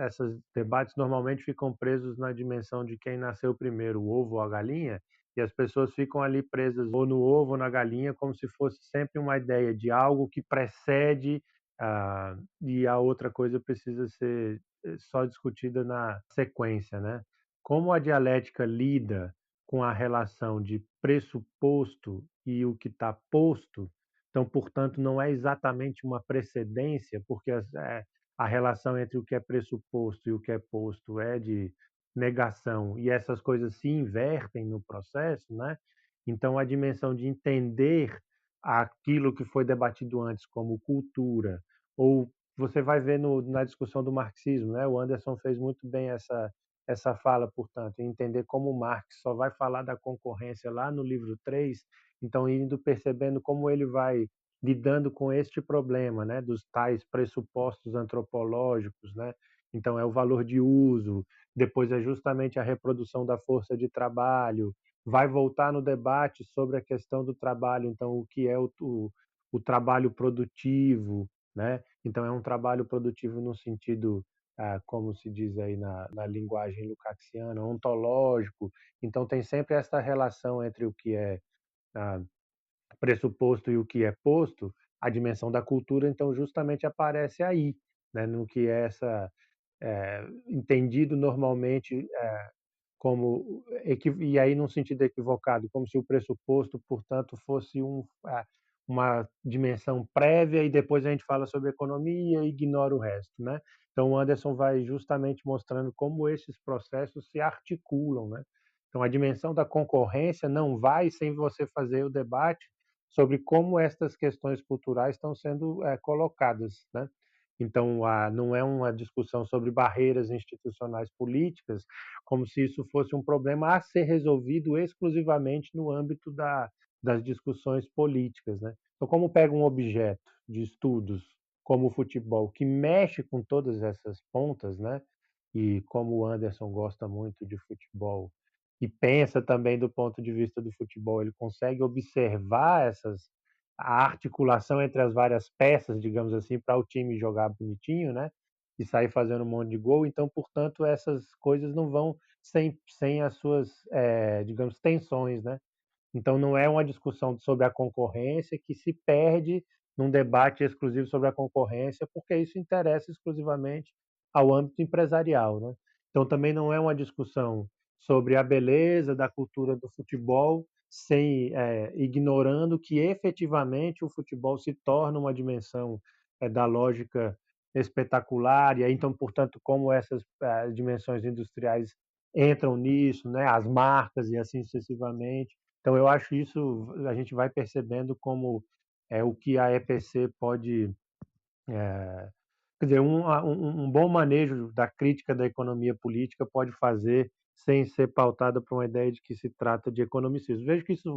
esses debates normalmente ficam presos na dimensão de quem nasceu primeiro, o ovo ou a galinha, e as pessoas ficam ali presas ou no ovo ou na galinha, como se fosse sempre uma ideia de algo que precede e a outra coisa precisa ser só discutida na sequência, né? Como a dialética lida com a relação de pressuposto e o que está posto, então, portanto, não é exatamente uma precedência, porque a relação entre o que é pressuposto e o que é posto é de negação, e essas coisas se invertem no processo, né? Então, a dimensão de entender aquilo que foi debatido antes como cultura, ou você vai ver na discussão do marxismo, né? O Anderson fez muito bem essa fala, portanto, entender como Marx só vai falar da concorrência lá no livro 3, então indo percebendo como ele vai lidando com este problema, né, dos tais pressupostos antropológicos, né? Então é o valor de uso, depois é justamente a reprodução da força de trabalho, vai voltar no debate sobre a questão do trabalho, então o que é o trabalho produtivo, né? Então é um trabalho produtivo no sentido como se diz aí na linguagem lukácsiana, ontológico. Então, tem sempre essa relação entre o que é ah, pressuposto e o que é posto, a dimensão da cultura, então, justamente aparece aí, né, no que é entendido normalmente como e aí num sentido equivocado, como se o pressuposto, portanto, fosse uma dimensão prévia e depois a gente fala sobre economia e ignora o resto, né? Então o Anderson vai justamente mostrando como esses processos se articulam, né? Então a dimensão da concorrência não vai sem você fazer o debate sobre como estas questões culturais estão sendo colocadas, né? Então, não é uma discussão sobre barreiras institucionais políticas, como se isso fosse um problema a ser resolvido exclusivamente no âmbito das discussões políticas, né? Então, como pega um objeto de estudos como o futebol, que mexe com todas essas pontas, né? E como o Anderson gosta muito de futebol e pensa também do ponto de vista do futebol, ele consegue observar a articulação entre as várias peças, digamos assim, para o time jogar bonitinho, né? E sair fazendo um monte de gol. Então, portanto, essas coisas não vão sem as suas, digamos, tensões, né? Então, não é uma discussão sobre a concorrência que se perde num debate exclusivo sobre a concorrência, porque isso interessa exclusivamente ao âmbito empresarial, né? Então, também não é uma discussão sobre a beleza da cultura do futebol, ignorando que efetivamente o futebol se torna uma dimensão da lógica espetacular, e aí, então, portanto, como essas dimensões industriais entram nisso, né? As marcas e assim sucessivamente. Então, eu acho isso, a gente vai percebendo como o que a EPC pode. Quer dizer, um bom manejo da crítica da economia política pode fazer sem ser pautada por uma ideia de que se trata de economicismo. Vejo que isso,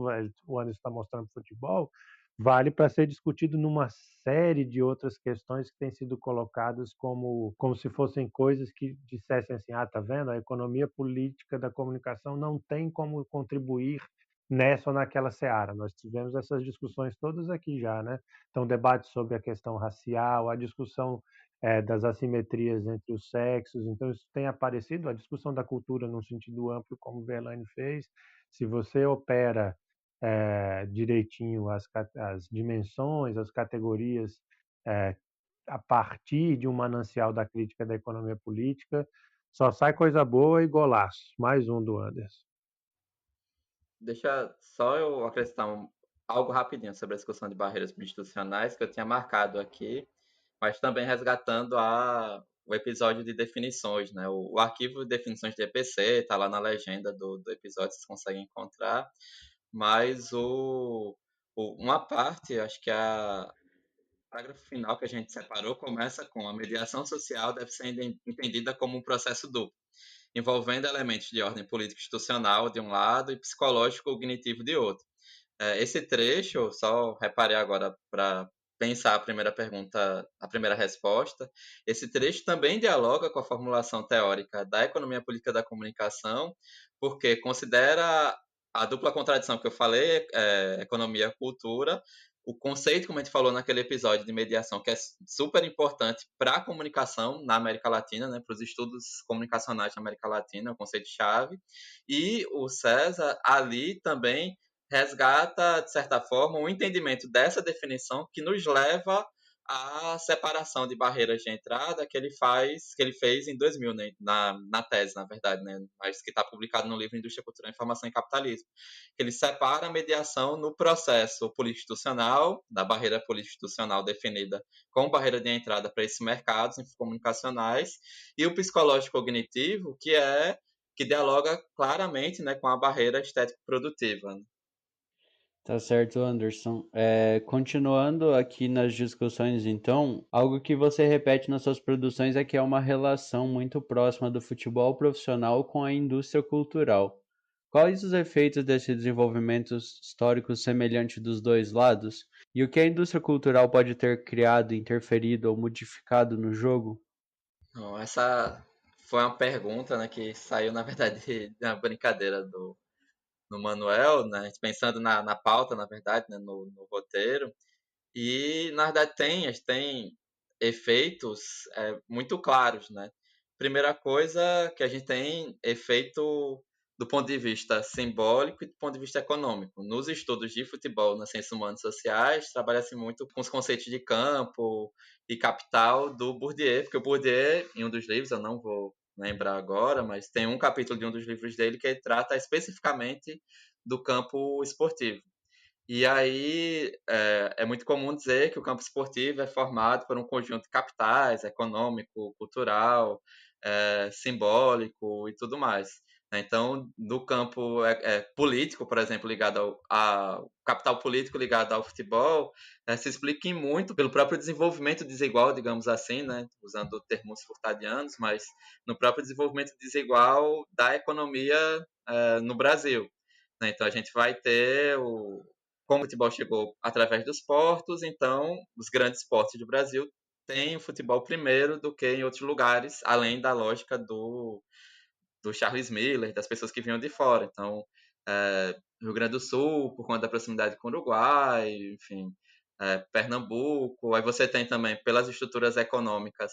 o Anderson está mostrando no futebol, vale para ser discutido numa série de outras questões que têm sido colocadas como se fossem coisas que dissessem assim, tá vendo? A economia política da comunicação não tem como contribuir nessa ou naquela seara. Nós tivemos essas discussões todas aqui já, né? Então, debate sobre a questão racial, a discussão das assimetrias entre os sexos. Então, isso tem aparecido, a discussão da cultura num sentido amplo, como o Verlaine fez. Se você opera direitinho as dimensões, as categorias a partir de um manancial da crítica da economia política, só sai coisa boa e golaço. Mais um do Anderson. Deixa só eu acrescentar algo rapidinho sobre a discussão de barreiras institucionais que eu tinha marcado aqui, mas também resgatando o episódio de definições, né? O arquivo de definições de EPC está lá na legenda do episódio, vocês conseguem encontrar, mas uma parte, acho que o parágrafo final que a gente separou começa com: a mediação social deve ser entendida como um processo duplo, envolvendo elementos de ordem política institucional de um lado e psicológico cognitivo de outro. Esse trecho, só reparei agora para pensar a primeira pergunta, a primeira resposta, esse trecho também dialoga com a formulação teórica da economia política da comunicação, porque considera a dupla contradição que eu falei, economia e cultura, o conceito, como a gente falou naquele episódio de mediação, que é super importante para a comunicação na América Latina, né, para os estudos comunicacionais na América Latina, é um conceito-chave, e o César ali também resgata, de certa forma, um entendimento dessa definição que nos leva à separação de barreiras de entrada que ele fez em 2000, né, na tese, na verdade, né, mas que está publicado no livro Indústria, Cultura, Informação e Capitalismo. Ele separa a mediação no processo político-institucional, da barreira político-institucional definida como barreira de entrada para esses mercados comunicacionais, e o psicológico-cognitivo, que dialoga claramente, né, com a barreira estético-produtiva. Né? Tá certo, Anderson. Continuando aqui nas discussões, então, algo que você repete nas suas produções é que é uma relação muito próxima do futebol profissional com a indústria cultural. Quais os efeitos desse desenvolvimento histórico semelhante dos dois lados? E o que a indústria cultural pode ter criado, interferido ou modificado no jogo? Bom, essa foi uma pergunta, né, que saiu, na verdade, da brincadeira no Manuel, né, a gente pensando na pauta, na verdade, né, no roteiro. E, na verdade, a gente tem efeitos muito claros, né? Primeira coisa que a gente tem efeito do ponto de vista simbólico e do ponto de vista econômico. Nos estudos de futebol nas ciências humanas e sociais, trabalha-se muito com os conceitos de campo e capital do Bourdieu, porque o Bourdieu, em um dos livros, eu não vou lembrar agora, mas tem um capítulo de um dos livros dele que ele trata especificamente do campo esportivo. E aí é muito comum dizer que o campo esportivo é formado por um conjunto de capitais, econômico, cultural, simbólico e tudo mais. Né? Então, no campo político, por exemplo, ligado ao capital político ligado ao futebol, se explica muito pelo próprio desenvolvimento desigual, digamos assim, né? Usando termos furtadianos, mas no próprio desenvolvimento desigual da economia no Brasil. Né? Então, a gente vai ter como o futebol chegou através dos portos, então os grandes portos do Brasil têm o futebol primeiro do que em outros lugares, além da lógica do Charles Miller, das pessoas que vinham de fora. Então, Rio Grande do Sul, por conta da proximidade com o Uruguai, enfim, Pernambuco. Aí você tem também, pelas estruturas econômicas,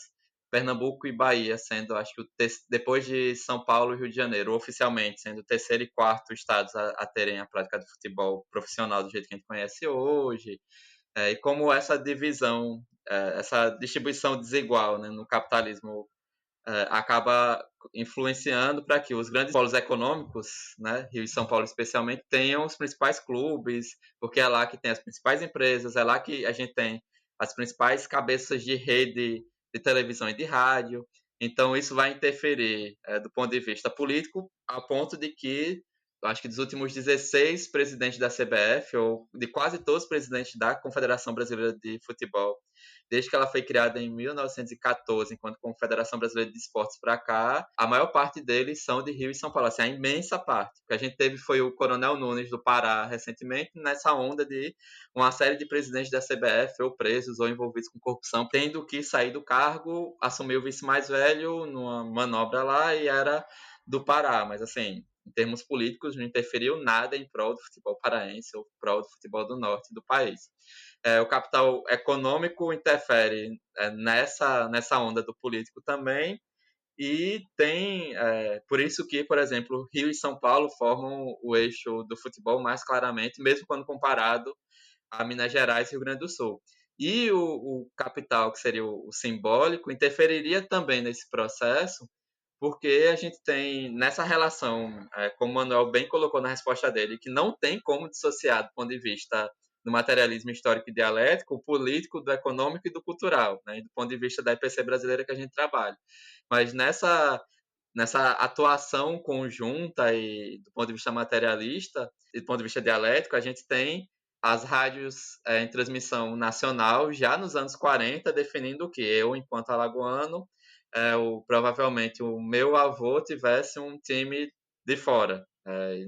Pernambuco e Bahia sendo, acho que depois de São Paulo e Rio de Janeiro, oficialmente sendo o terceiro e quarto estados a terem a prática do futebol profissional do jeito que a gente conhece hoje. E como essa divisão, essa distribuição desigual, né, no capitalismo acaba influenciando para que os grandes polos econômicos, né, Rio e São Paulo especialmente, tenham os principais clubes, porque é lá que tem as principais empresas, é lá que a gente tem as principais cabeças de rede de televisão e de rádio. Então, isso vai interferir do ponto de vista político, a ponto de que, acho que dos últimos 16 presidentes da CBF, ou de quase todos os presidentes da Confederação Brasileira de Futebol, desde que ela foi criada em 1914, enquanto Confederação Brasileira de Esportes para cá, a maior parte deles são de Rio e São Paulo, assim, a imensa parte. O que a gente teve foi o Coronel Nunes do Pará recentemente, nessa onda de uma série de presidentes da CBF ou presos ou envolvidos com corrupção, tendo que sair do cargo, assumir o vice mais velho numa manobra lá e era do Pará, mas assim, em termos políticos, não interferiu nada em prol do futebol paraense ou em prol do futebol do norte do país. O capital econômico interfere nessa onda do político também, e tem, por isso que, por exemplo, Rio e São Paulo formam o eixo do futebol mais claramente, mesmo quando comparado a Minas Gerais e Rio Grande do Sul. E o capital, que seria o simbólico, interferiria também nesse processo, porque a gente tem nessa relação, como o Manuel bem colocou na resposta dele, que não tem como dissociar do ponto de vista do materialismo histórico e dialético, o político, do econômico e do cultural, né, do ponto de vista da EPC brasileira que a gente trabalha. Mas nessa atuação conjunta e do ponto de vista materialista e do ponto de vista dialético, a gente tem as rádios em transmissão nacional já nos anos 40, definindo o que eu, enquanto alagoano, provavelmente o meu avô tivesse um time de fora.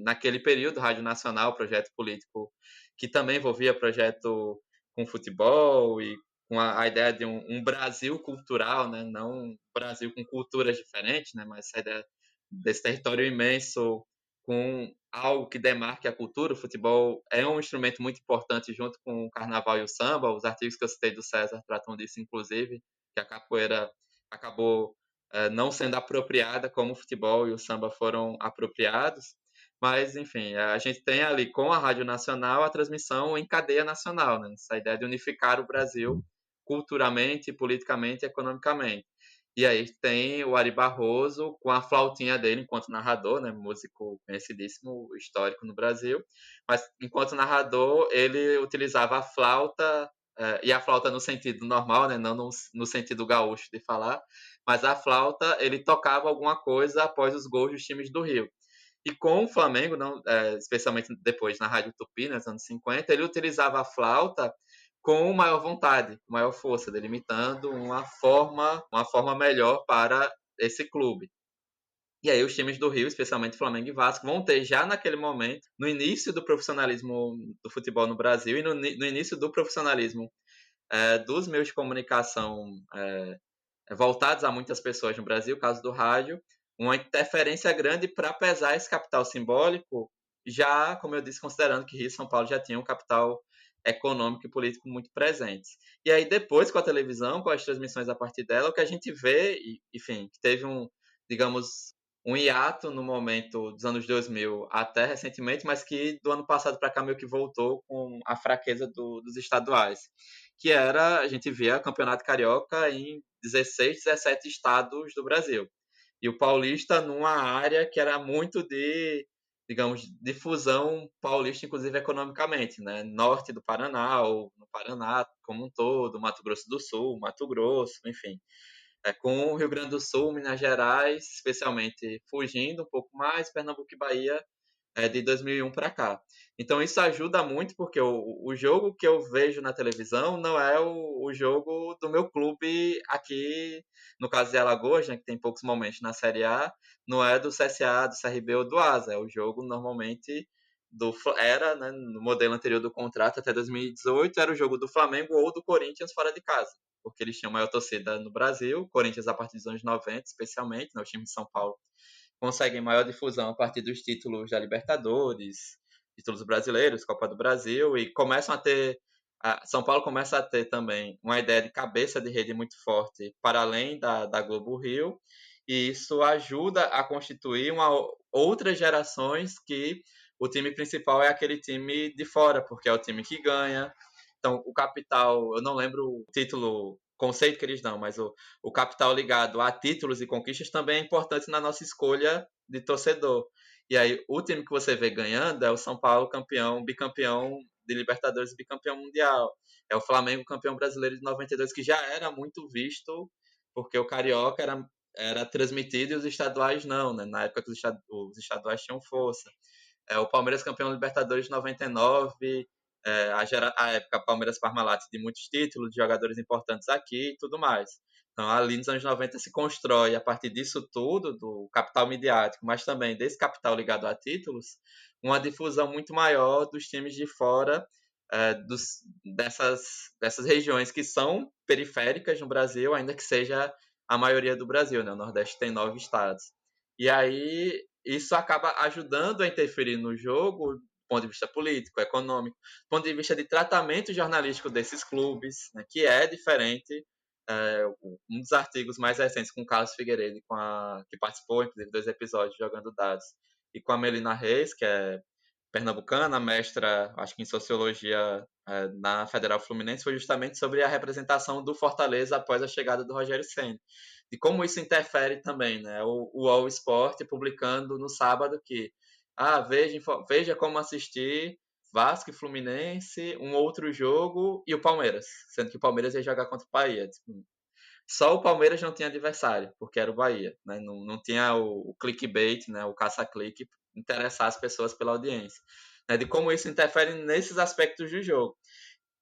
Naquele período, Rádio Nacional, projeto político que também envolvia projeto com futebol e com a ideia de um Brasil cultural, né? Não um Brasil com culturas diferentes, né? Mas a ideia desse território imenso com algo que demarque a cultura. O futebol é um instrumento muito importante junto com o carnaval e o samba. Os artigos que eu citei do César tratam disso, inclusive, que a capoeira acabou não sendo apropriada como o futebol e o samba foram apropriados. Mas, enfim, a gente tem ali com a Rádio Nacional a transmissão em cadeia nacional, né? Essa ideia de unificar o Brasil culturalmente, politicamente e economicamente. E aí tem o Ari Barroso com a flautinha dele enquanto narrador, né? Músico conhecidíssimo, histórico no Brasil. Mas enquanto narrador, ele utilizava a flauta, e a flauta no sentido normal, né? Não no sentido gaúcho de falar, mas a flauta ele tocava alguma coisa após os gols dos times do Rio. E com o Flamengo, não, especialmente depois na Rádio Tupi, nos anos 50, ele utilizava a flauta com maior vontade, maior força, delimitando uma forma melhor para esse clube. E aí os times do Rio, especialmente Flamengo e Vasco, vão ter já naquele momento, no início do profissionalismo do futebol no Brasil e no início do profissionalismo dos meios de comunicação voltados a muitas pessoas no Brasil, caso do rádio, uma interferência grande para pesar esse capital simbólico, já, como eu disse, considerando que Rio e São Paulo já tinham um capital econômico e político muito presentes. E aí depois, com a televisão, com as transmissões a partir dela, o que a gente vê, enfim, que teve digamos, um hiato no momento dos anos 2000 até recentemente, mas que do ano passado para cá meio que voltou com a fraqueza dos estaduais, que era, a gente via campeonato carioca em 16, 17 estados do Brasil. E o paulista numa área que era muito digamos, difusão paulista, inclusive economicamente, né? Norte do Paraná, ou no Paraná como um todo, Mato Grosso do Sul, Mato Grosso, enfim. Com o Rio Grande do Sul, Minas Gerais, especialmente fugindo um pouco mais, Pernambuco e Bahia de 2001 para cá. Então isso ajuda muito porque o jogo que eu vejo na televisão não é o jogo do meu clube aqui, no caso de Alagoas, né, que tem poucos momentos na Série A, não é do CSA, do CRB ou do ASA, é o jogo normalmente era, né, no modelo anterior do contrato até 2018, era o jogo do Flamengo ou do Corinthians fora de casa, porque eles tinham maior torcida no Brasil, Corinthians a partir dos anos 90, especialmente, né, o time de São Paulo conseguem maior difusão a partir dos títulos da Libertadores, títulos brasileiros, Copa do Brasil, e começam a ter. São Paulo começa a ter também uma ideia de cabeça de rede muito forte para além da Globo Rio, e isso ajuda a constituir outras gerações que o time principal é aquele time de fora, porque é o time que ganha. Então, o capital, eu não lembro o título conceito que eles dão, mas o capital ligado a títulos e conquistas também é importante na nossa escolha de torcedor. E aí, o time que você vê ganhando é o São Paulo campeão, bicampeão de Libertadores e bicampeão mundial. É o Flamengo campeão brasileiro de 92, que já era muito visto, porque o Carioca era transmitido e os estaduais não, né? Na época que os estaduais tinham força. O Palmeiras campeão Libertadores de 99, a época Palmeiras Parmalat de muitos títulos, de jogadores importantes aqui e tudo mais. Então, ali nos anos 90 se constrói, a partir disso tudo, do capital midiático, mas também desse capital ligado a títulos, uma difusão muito maior dos times de fora dessas regiões que são periféricas no Brasil, ainda que seja a maioria do Brasil, né? O Nordeste tem 9 estados. E aí isso acaba ajudando a interferir no jogo do ponto de vista político, econômico, do ponto de vista de tratamento jornalístico desses clubes, né, que é diferente. Um dos artigos mais recentes com o Carlos Figueiredo, que participou, inclusive, 2 episódios jogando dados, e com a Melina Reis, que é pernambucana, mestra, acho que em sociologia na Federal Fluminense, foi justamente sobre a representação do Fortaleza após a chegada do Rogério Ceni. E como isso interfere também, né? O All Sport publicando no sábado que veja como assistir Vasco e Fluminense, um outro jogo e o Palmeiras, sendo que o Palmeiras ia jogar contra o Bahia. Tipo, só o Palmeiras não tinha adversário, porque era o Bahia, né? Não tinha o clickbait, né? O caça-clique interessar as pessoas pela audiência, né? De como isso interfere nesses aspectos do jogo.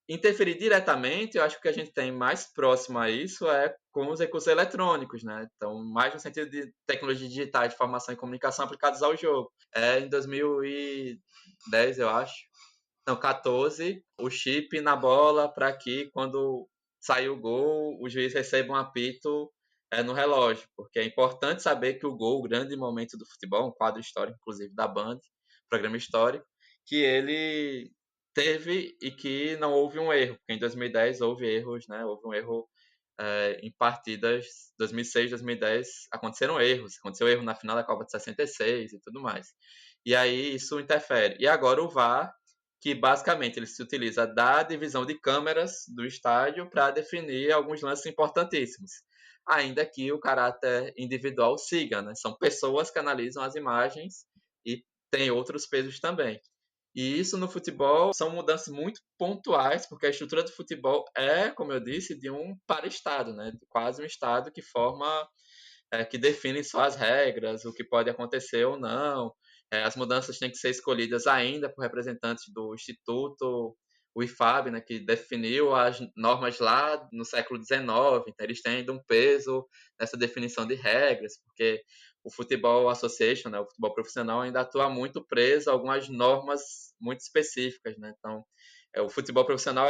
Interferir diretamente, eu acho que o que a gente tem mais próximo a isso é com os recursos eletrônicos, né? Então, mais no sentido de tecnologia digital de informação e comunicação aplicados ao jogo. Em 2010, eu acho, não, 14, o chip na bola para que quando sair o gol, o juiz receba um apito no relógio, porque é importante saber que o gol, o grande momento do futebol, um quadro histórico, inclusive, da Band, programa histórico, que ele teve e que não houve um erro, porque em 2010 houve erros, né? Houve um erro em partidas 2006, 2010, aconteceram erros. Aconteceu erro na final da Copa de 66 e tudo mais. E aí isso interfere. E agora o VAR, que basicamente ele se utiliza da divisão de câmeras do estádio para definir alguns lances importantíssimos. Ainda que o caráter individual siga, né? São pessoas que analisam as imagens e tem outros pesos também. E isso no futebol são mudanças muito pontuais, porque a estrutura do futebol é, como eu disse, de um para-estado, né? Quase um estado que forma, que define só as regras, o que pode acontecer ou não. As mudanças têm que ser escolhidas ainda por representantes do Instituto, o IFAB, né, que definiu as normas lá no século XIX. Então, eles têm ainda um peso nessa definição de regras, porque o Futebol Association, né, o futebol profissional, ainda atua muito preso a algumas normas muito específicas. Né? Então, o futebol profissional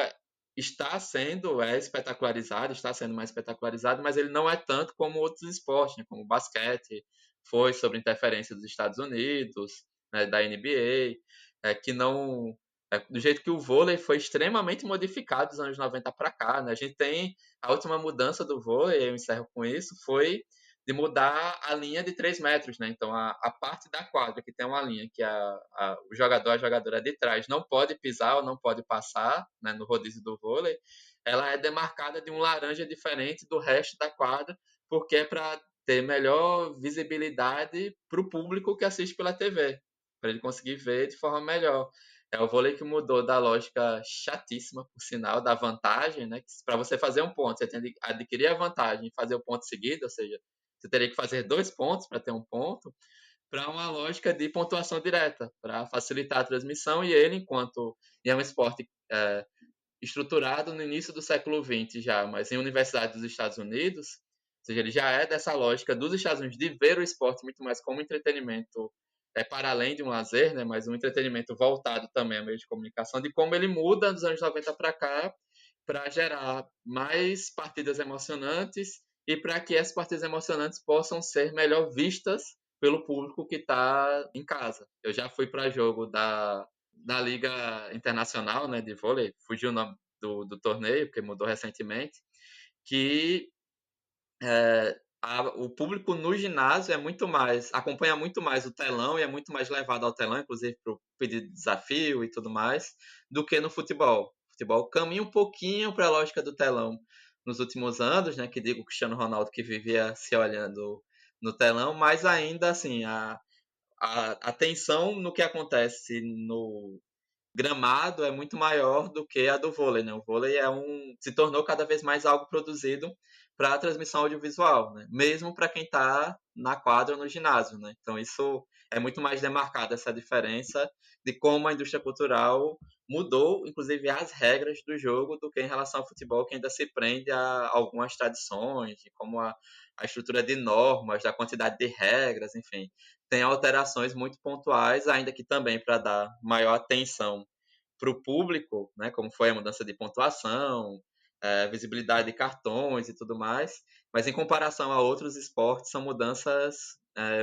está sendo espetacularizado, está sendo mais espetacularizado, mas ele não é tanto como outros esportes, né, como o basquete, foi sobre interferência dos Estados Unidos, né, da NBA, que não do jeito que o vôlei foi extremamente modificado dos anos 90 para cá, né? A gente tem a última mudança do vôlei, eu encerro com isso, foi de mudar a linha de 3 metros, né? Então, a parte da quadra que tem uma linha que o jogador, a jogadora de trás não pode pisar ou não pode passar, né, no rodízio do vôlei, ela é demarcada de um laranja diferente do resto da quadra, porque é para ter melhor visibilidade para o público que assiste pela TV, para ele conseguir ver de forma melhor. É o vôlei que mudou da lógica chatíssima, por sinal, da vantagem, né? Para você fazer um ponto, você tem que adquirir a vantagem e fazer o ponto seguido, ou seja, você teria que fazer 2 pontos para ter um ponto, para uma lógica de pontuação direta, para facilitar a transmissão. E ele, enquanto é um esporte estruturado no início do século XX já, mas em universidades dos Estados Unidos, ou seja, ele já é dessa lógica dos Estados Unidos de ver o esporte muito mais como entretenimento para além de um lazer, né, mas um entretenimento voltado também a meio de comunicação, de como ele muda dos anos 90 para cá para gerar mais partidas emocionantes e para que essas partidas emocionantes possam ser melhor vistas pelo público que está em casa. Eu já fui para jogo da Liga Internacional, né, de vôlei, fugiu o nome do torneio, porque mudou recentemente, que o público no ginásio acompanha muito mais o telão e é muito mais levado ao telão, inclusive para o pedido de desafio e tudo mais, do que no futebol. O futebol caminha um pouquinho para a lógica do telão nos últimos anos, né, que digo o Cristiano Ronaldo que vivia se olhando no telão, mas ainda assim, a atenção no que acontece no gramado é muito maior do que a do vôlei, né? O vôlei se tornou cada vez mais algo produzido para a transmissão audiovisual, né? Mesmo para quem está na quadra ou no ginásio, né? Então isso é muito mais demarcada essa diferença de como a indústria cultural mudou, inclusive as regras do jogo, do que em relação ao futebol, que ainda se prende a algumas tradições, como a estrutura de normas, da quantidade de regras, enfim, tem alterações muito pontuais, ainda que também para dar maior atenção para o público, né, como foi a mudança de pontuação, visibilidade de cartões e tudo mais, mas em comparação a outros esportes, são mudanças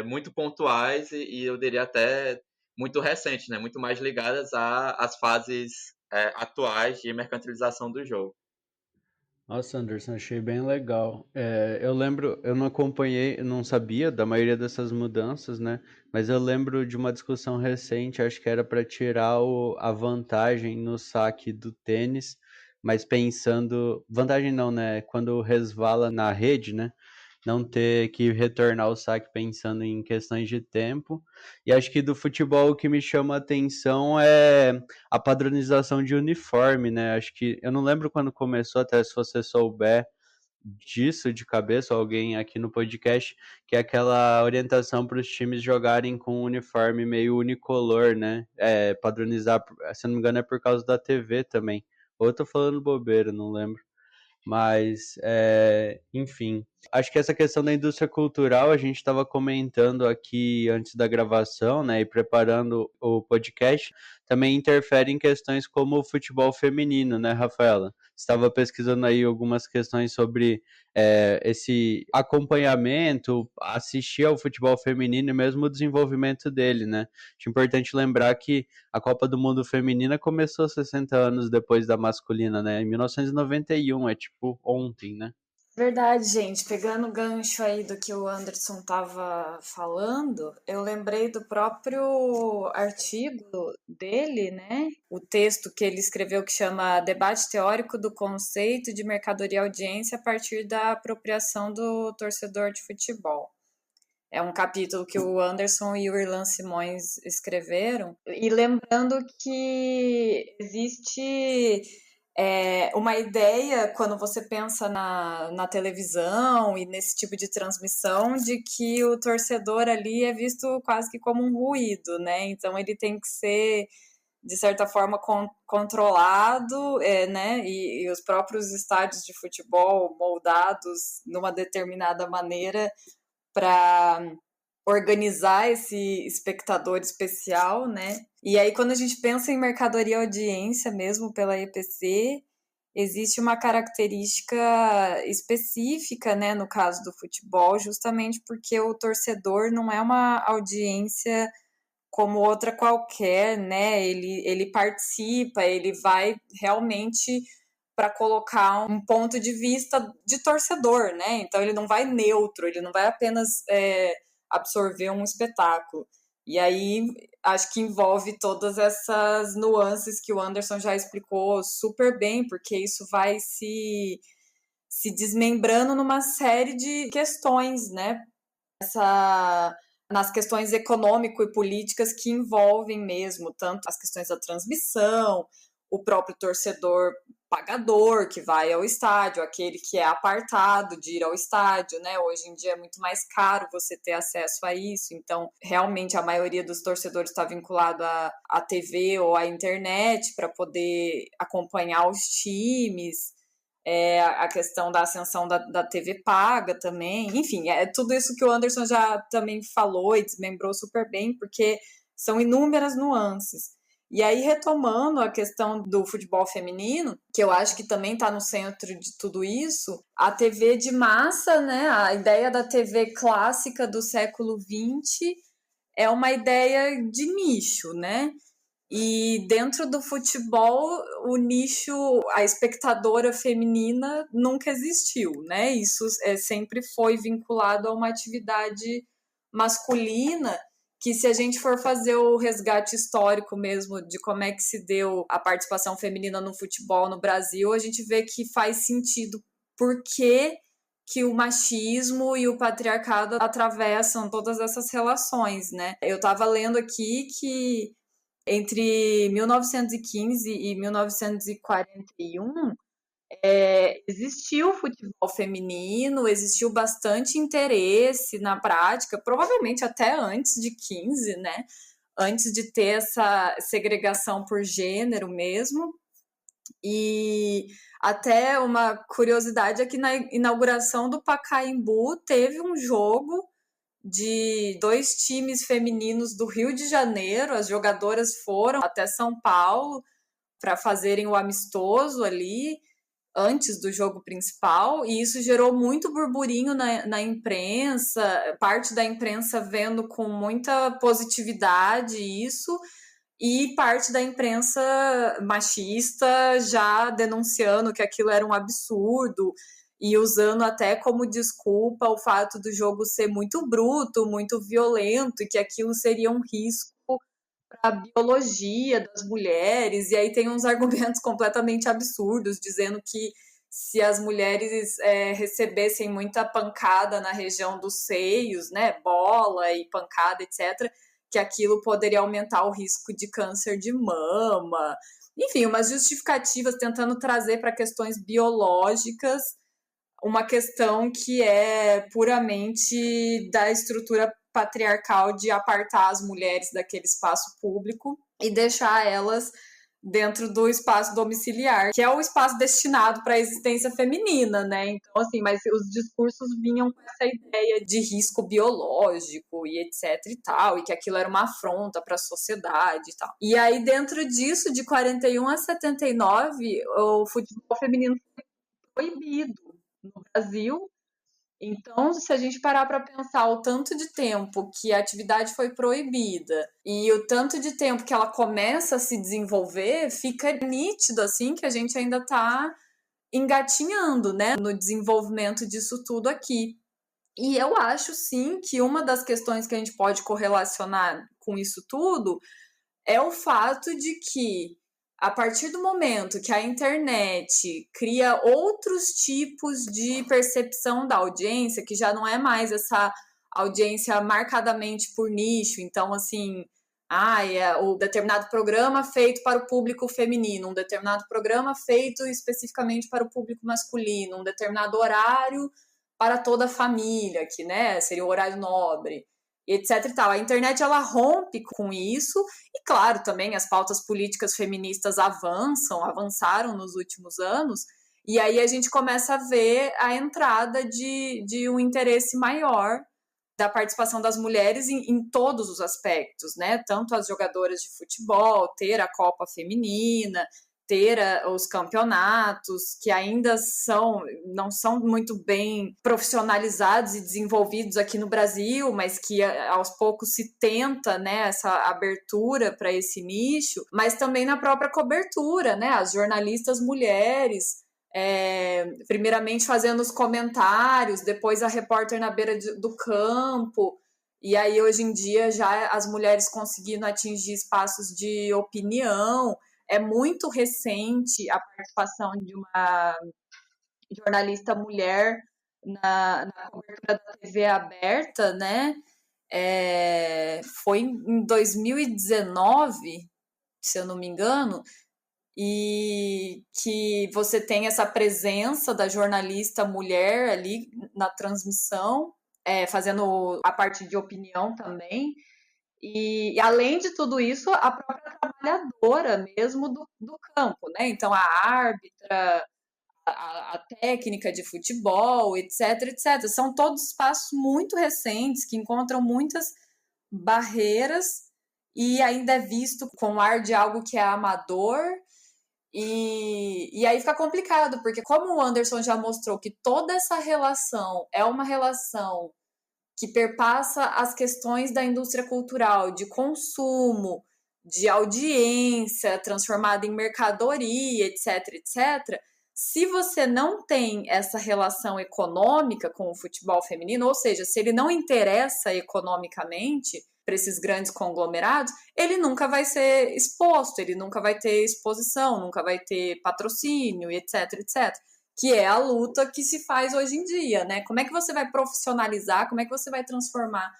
muito pontuais e eu diria até muito recentes, né, muito mais ligadas às fases atuais de mercantilização do jogo. Nossa, Anderson, achei bem legal. Eu lembro, eu não acompanhei, eu não sabia da maioria dessas mudanças, né? Mas eu lembro de uma discussão recente, acho que era para tirar a vantagem no saque do tênis, mas pensando, vantagem não, né? Quando resvala na rede, né? Não ter que retornar o saque pensando em questões de tempo. E acho que do futebol o que me chama a atenção é a padronização de uniforme, né? Acho que eu não lembro quando começou, até se você souber disso de cabeça, alguém aqui no podcast, que é aquela orientação para os times jogarem com um uniforme meio unicolor, né? Padronizar, se não me engano, é por causa da TV também. Ou eu tô falando bobeira, não lembro. Mas, enfim, acho que essa questão da indústria cultural a gente estava comentando aqui antes da gravação, né, e preparando o podcast, também interfere em questões como o futebol feminino, né, Rafaela? Estava pesquisando aí algumas questões sobre esse acompanhamento, assistir ao futebol feminino e mesmo o desenvolvimento dele, né? Acho importante lembrar que a Copa do Mundo Feminina começou 60 anos depois da masculina, né? Em 1991, é tipo ontem, né? Verdade, gente. Pegando o gancho aí do que o Anderson estava falando, eu lembrei do próprio artigo dele, né? O texto que ele escreveu que chama Debate Teórico do Conceito de Mercadoria e Audiência a partir da apropriação do torcedor de futebol. É um capítulo que o Anderson e o Irlan Simões escreveram. E lembrando que existe uma ideia, quando você pensa na televisão e nesse tipo de transmissão, de que o torcedor ali é visto quase que como um ruído, né? Então ele tem que ser, de certa forma, controlado, né? E os próprios estádios de futebol moldados numa determinada maneira para organizar esse espectador especial, né? E aí, quando a gente pensa em mercadoria e audiência mesmo pela EPC, existe uma característica específica, né, no caso do futebol, justamente porque o torcedor não é uma audiência como outra qualquer, né? Ele participa, ele vai realmente para colocar um ponto de vista de torcedor, né? Então ele não vai neutro, ele não vai apenas absorver um espetáculo. E aí acho que envolve todas essas nuances que o Anderson já explicou super bem, porque isso vai se desmembrando numa série de questões, né? Nas questões econômico e políticas que envolvem mesmo tanto as questões da transmissão, o próprio torcedor pagador que vai ao estádio, aquele que é apartado de ir ao estádio, né? Hoje em dia é muito mais caro você ter acesso a isso, então realmente a maioria dos torcedores está vinculado à TV ou à internet para poder acompanhar os times. A questão da ascensão da TV paga também, enfim, é tudo isso que o Anderson já também falou e desmembrou super bem, porque são inúmeras nuances. E aí, retomando a questão do futebol feminino, que eu acho que também está no centro de tudo isso, a TV de massa, né, a ideia da TV clássica do século XX é uma ideia de nicho, né? E dentro do futebol, o nicho, a espectadora feminina nunca existiu, né? Isso sempre foi vinculado a uma atividade masculina, que se a gente for fazer o resgate histórico mesmo de como é que se deu a participação feminina no futebol no Brasil, a gente vê que faz sentido porque que o machismo e o patriarcado atravessam todas essas relações, né? Eu estava lendo aqui que entre 1915 e 1941, existiu futebol feminino, existiu bastante interesse na prática, provavelmente até antes de 15, né? Antes de ter essa segregação por gênero mesmo. E até uma curiosidade é que na inauguração do Pacaembu teve um jogo de 2 times femininos do Rio de Janeiro. As jogadoras foram até São Paulo para fazerem o amistoso ali antes do jogo principal, e isso gerou muito burburinho na imprensa, parte da imprensa vendo com muita positividade isso, e parte da imprensa machista já denunciando que aquilo era um absurdo e usando até como desculpa o fato do jogo ser muito bruto, muito violento, e que aquilo seria um risco para a biologia das mulheres. E aí tem uns argumentos completamente absurdos, dizendo que se as mulheres recebessem muita pancada na região dos seios, né, bola e pancada, etc., que aquilo poderia aumentar o risco de câncer de mama. Enfim, umas justificativas tentando trazer para questões biológicas uma questão que é puramente da estrutura patriarcal de apartar as mulheres daquele espaço público e deixar elas dentro do espaço domiciliar, que é o espaço destinado para a existência feminina, né? Então, assim, mas os discursos vinham com essa ideia de risco biológico e etc e tal, e que aquilo era uma afronta para a sociedade e tal. E aí, dentro disso, de 41 a 79, o futebol feminino foi proibido no Brasil. Então, se a gente parar para pensar o tanto de tempo que a atividade foi proibida e o tanto de tempo que ela começa a se desenvolver, fica nítido assim que a gente ainda está engatinhando, né, no desenvolvimento disso tudo aqui. E eu acho sim que uma das questões que a gente pode correlacionar com isso tudo é o fato de que a partir do momento que a internet cria outros tipos de percepção da audiência, que já não é mais essa audiência marcadamente por nicho, então assim, o determinado programa feito para o público feminino, um determinado programa feito especificamente para o público masculino, um determinado horário para toda a família, que, né, seria o horário nobre, etc e tal. A internet, ela rompe com isso, e claro, também as pautas políticas feministas avançaram nos últimos anos, e aí a gente começa a ver a entrada de um interesse maior da participação das mulheres em todos os aspectos, né? Tanto as jogadoras de futebol, ter a Copa Feminina, ter os campeonatos, que ainda não são muito bem profissionalizados e desenvolvidos aqui no Brasil, mas que aos poucos se tenta, né, essa abertura para esse nicho, mas também na própria cobertura, né? As jornalistas mulheres, primeiramente fazendo os comentários, depois a repórter na beira do campo, e aí hoje em dia já as mulheres conseguindo atingir espaços de opinião. É muito recente a participação de uma jornalista mulher na cobertura da TV aberta, né? Foi em 2019, se eu não me engano, e que você tem essa presença da jornalista mulher ali na transmissão, fazendo a parte de opinião também. E além de tudo isso, a própria trabalhadora mesmo do campo, né? Então, a árbitra, a técnica de futebol, etc, etc. São todos espaços muito recentes que encontram muitas barreiras e ainda é visto com ar de algo que é amador. E aí fica complicado, porque como o Anderson já mostrou que toda essa relação é uma relação que perpassa as questões da indústria cultural, de consumo, de audiência transformada em mercadoria, etc, etc. Se você não tem essa relação econômica com o futebol feminino, ou seja, se ele não interessa economicamente para esses grandes conglomerados, ele nunca vai ser exposto, ele nunca vai ter exposição, nunca vai ter patrocínio, etc, etc. Que é a luta que se faz hoje em dia, né? Como é que você vai profissionalizar, como é que você vai transformar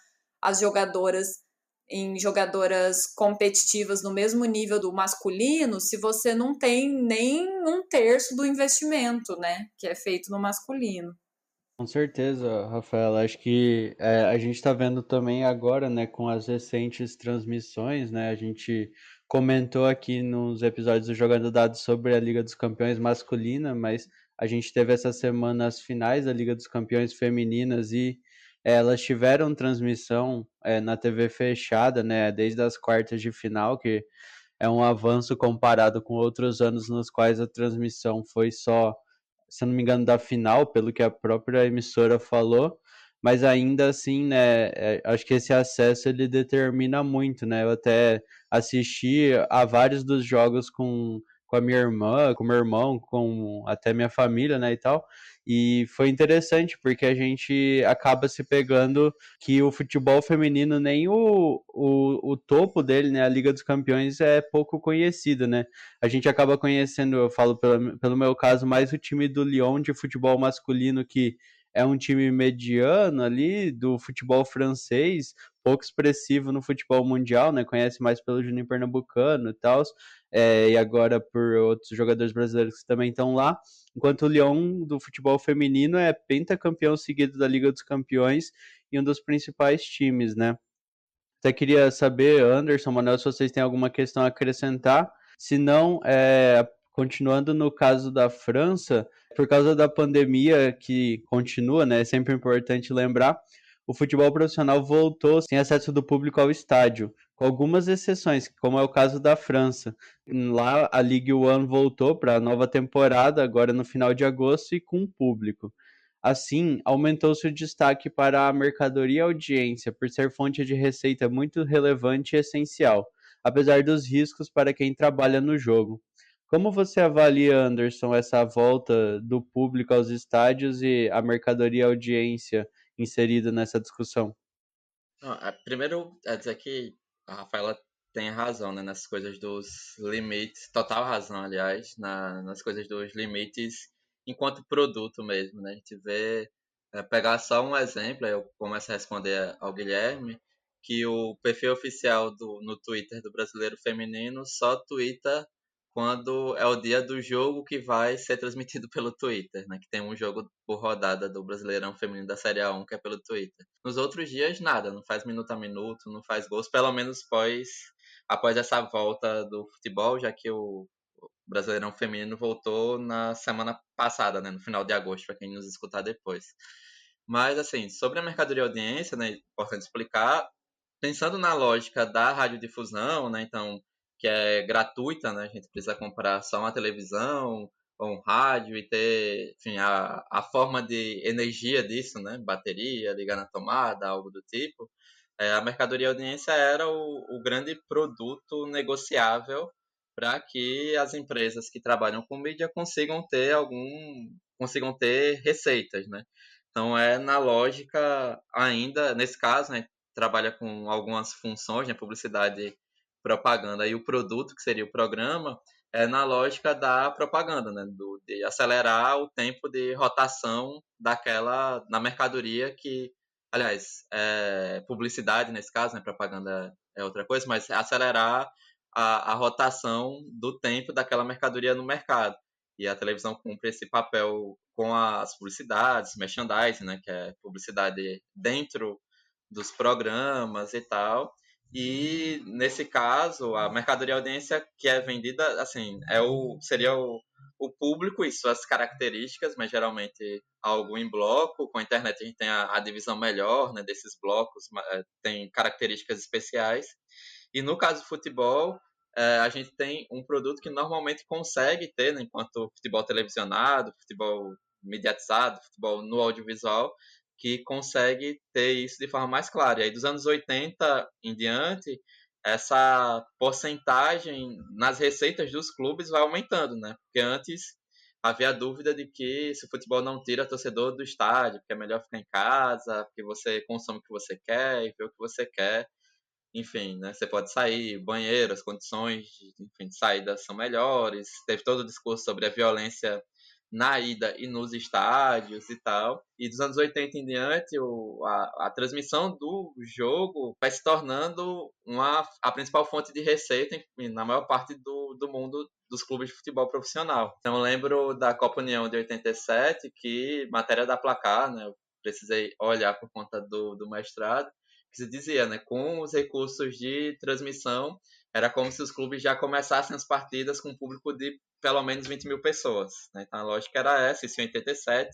as jogadoras em jogadoras competitivas no mesmo nível do masculino se você não tem nem 1/3 do investimento, né? Que é feito no masculino. Com certeza, Rafaela. Acho que a gente está vendo também agora, né, com as recentes transmissões, né? A gente comentou aqui nos episódios do Jogando Dados sobre a Liga dos Campeões masculina, mas a gente teve essa semana as finais da Liga dos Campeões femininas e elas tiveram transmissão na TV fechada, né, desde as quartas de final, que é um avanço comparado com outros anos nos quais a transmissão foi só, se eu não me engano, da final, pelo que a própria emissora falou, mas ainda assim, né, acho que esse acesso ele determina muito, né? Eu até assisti a vários dos jogos com a minha irmã, com meu irmão, com até minha família, né, e tal. E foi interessante porque a gente acaba se pegando que o futebol feminino, nem o topo dele, né, a Liga dos Campeões, é pouco conhecido, né? A gente acaba conhecendo, eu falo pelo meu caso, mais o time do Lyon de futebol masculino, que é um time mediano ali do futebol francês, pouco expressivo no futebol mundial, né? Conhece mais pelo Juninho Pernambucano e tal, e agora por outros jogadores brasileiros que também estão lá. Enquanto o Lyon do futebol feminino é pentacampeão seguido da Liga dos Campeões e um dos principais times, né? Até queria saber, Anderson, Manuel, se vocês têm alguma questão a acrescentar. Se não, continuando no caso da França, por causa da pandemia que continua, né? É sempre importante lembrar, o futebol profissional voltou sem acesso do público ao estádio, com algumas exceções, como é o caso da França. Lá a Ligue 1 voltou para a nova temporada, agora no final de agosto, e com público. Assim, aumentou-se o destaque para a mercadoria e audiência, por ser fonte de receita muito relevante e essencial, apesar dos riscos para quem trabalha no jogo. Como você avalia, Anderson, essa volta do público aos estádios e a mercadoria e audiência inserida nessa discussão? Não, primeiro, é dizer que a Rafaela tem razão, né, nas coisas dos limites, total razão, aliás, nas coisas dos limites enquanto produto mesmo, né? A gente vê, pegar só um exemplo, aí eu começo a responder ao Guilherme, que o perfil oficial no Twitter do Brasileiro Feminino só twitta quando é o dia do jogo que vai ser transmitido pelo Twitter, né? Que tem um jogo por rodada do Brasileirão Feminino da Série A1 que é pelo Twitter. Nos outros dias, nada, não faz minuto a minuto, não faz gols, pelo menos após essa volta do futebol, já que o Brasileirão Feminino voltou na semana passada, né? No final de agosto, para quem nos escutar depois. Mas, assim, sobre a mercadoria e audiência, né? Importante explicar, pensando na lógica da radiodifusão, né, então, que é gratuita, né, a gente precisa comprar só uma televisão ou um rádio e ter, enfim, a forma de energia disso, né, bateria, ligar na tomada, algo do tipo. A mercadoria audiência era o grande produto negociável para que as empresas que trabalham com mídia consigam ter receitas, né? Então é na lógica ainda, nesse caso, né, trabalha com algumas funções, né, publicidade, propaganda e o produto, que seria o programa, é na lógica da propaganda, né, de acelerar o tempo de rotação na mercadoria que, aliás, publicidade nesse caso, né, propaganda é outra coisa, mas acelerar a rotação do tempo daquela mercadoria no mercado. E a televisão cumpre esse papel com as publicidades, merchandising, né, que é publicidade dentro dos programas e tal. E nesse caso, a mercadoria audiência que é vendida, assim, seria o público e suas características, mas geralmente algo em bloco. Com a internet a gente tem a divisão melhor, né, desses blocos, tem características especiais. E no caso do futebol, a gente tem um produto que normalmente consegue ter, né, enquanto futebol televisionado, futebol mediatizado, futebol no audiovisual, que consegue ter isso de forma mais clara. E aí, dos anos 80 em diante, essa porcentagem nas receitas dos clubes vai aumentando, né? Porque antes havia a dúvida de que se o futebol não tira torcedor do estádio, porque é melhor ficar em casa, porque você consome o que você quer e vê o que você quer. Enfim, né? Você pode sair, banheiro, as condições de saída são melhores. Teve todo o discurso sobre a violência na ida e nos estádios e tal. E dos anos 80 em diante, a transmissão do jogo vai se tornando a principal fonte de receita na maior parte do mundo dos clubes de futebol profissional. Então eu lembro da Copa União de 87, que matéria da Placar, né? Eu precisei olhar por conta do mestrado, que se dizia, né? Com os recursos de transmissão, era como se os clubes já começassem as partidas com um público de pelo menos 20 mil pessoas. Né? Então a lógica era essa, isso em 87.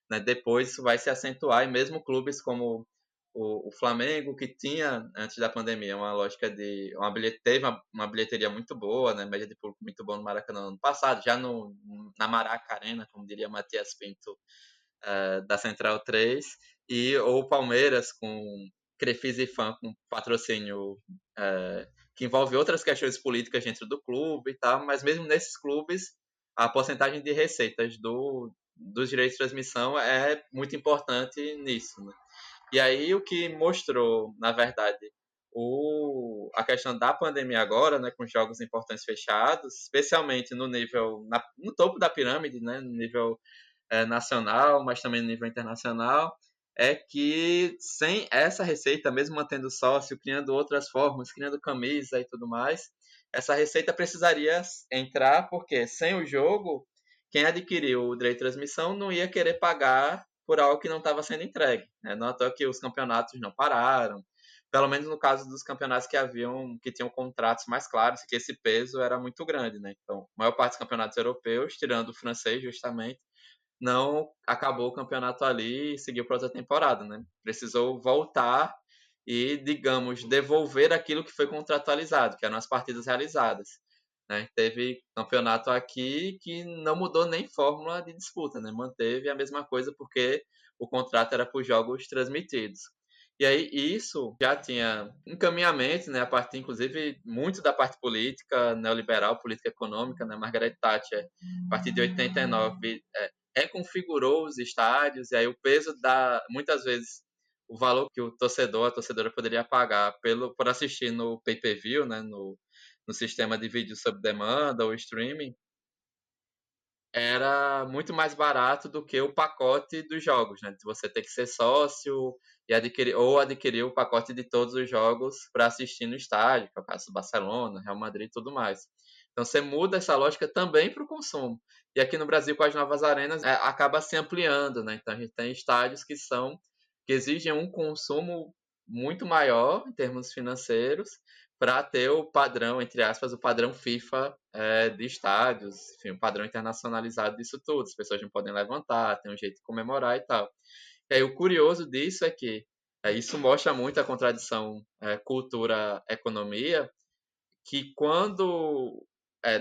Né? Depois isso vai se acentuar, e mesmo clubes como o Flamengo, que tinha, antes da pandemia, uma lógica de. Teve uma bilheteria muito boa, né? Média de público muito boa no Maracanã no ano passado, já na Maraca Arena, como diria Matias Pinto, da Central 3, ou o Palmeiras com Crefisa e Fã com patrocínio que envolve outras questões políticas dentro do clube e tal, mas mesmo nesses clubes a porcentagem de receitas dos direitos de transmissão é muito importante nisso, né? E aí o que mostrou, na verdade, a questão da pandemia agora, né, com jogos importantes fechados, especialmente no topo da pirâmide, né, no nível nacional, mas também no nível internacional, é que sem essa receita, mesmo mantendo sócio, criando outras formas, criando camisa e tudo mais, essa receita precisaria entrar, porque sem o jogo, quem adquiriu o direito de transmissão não ia querer pagar por algo que não estava sendo entregue. Né? Não é à toa que os campeonatos não pararam, pelo menos no caso dos campeonatos que tinham contratos mais claros, que esse peso era muito grande. Né? Então, a maior parte dos campeonatos europeus, tirando o francês justamente, não acabou o campeonato ali e seguiu para outra temporada, né? Precisou voltar e, digamos, devolver aquilo que foi contratualizado, que eram as partidas realizadas. Né? Teve campeonato aqui que não mudou nem fórmula de disputa, né? Manteve a mesma coisa porque o contrato era por jogos transmitidos. E aí isso já tinha encaminhamento, né, a partir, inclusive, muito da parte política, neoliberal, política econômica, né, Margaret Thatcher, a partir de 89, reconfigurou os estádios, e aí o peso muitas vezes, o valor que a torcedora poderia pagar por assistir no pay-per-view, né, no sistema de vídeo sob demanda ou streaming, era muito mais barato do que o pacote dos jogos, né? De você ter que ser sócio e adquirir o pacote de todos os jogos para assistir no estádio, que é o caso do Barcelona, Real Madrid e tudo mais. Então você muda essa lógica também para o consumo. E aqui no Brasil, com as novas arenas, acaba se ampliando, né? Então a gente tem estádios que exigem um consumo muito maior em termos financeiros para ter o padrão, entre aspas, o padrão FIFA de estádios, enfim, o padrão internacionalizado disso tudo. As pessoas não podem levantar, tem um jeito de comemorar e tal. E aí o curioso disso é que isso mostra muito a contradição cultura-economia, que quando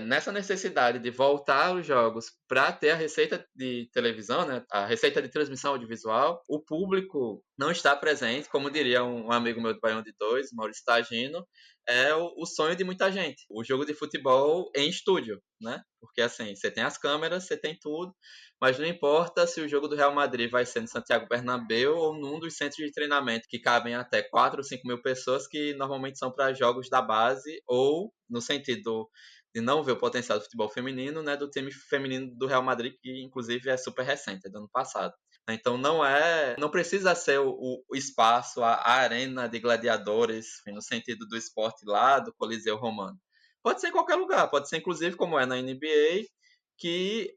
nessa necessidade de voltar os jogos para ter a receita de televisão, né, a receita de transmissão audiovisual, o público não está presente, como diria um amigo meu do Baião de Dois, Maurício Tagino, é o sonho de muita gente. O jogo de futebol em estúdio, né? Porque assim, você tem as câmeras, você tem tudo, mas não importa se o jogo do Real Madrid vai ser no Santiago Bernabéu ou num dos centros de treinamento que cabem até 4 ou 5 mil pessoas, que normalmente são para jogos da base, ou no sentido de não ver o potencial do futebol feminino, né, do time feminino do Real Madrid, que inclusive é super recente, é do ano passado. Então não precisa ser o espaço, a arena de gladiadores, no sentido do esporte lá do Coliseu Romano. Pode ser em qualquer lugar, pode ser inclusive como é na NBA, que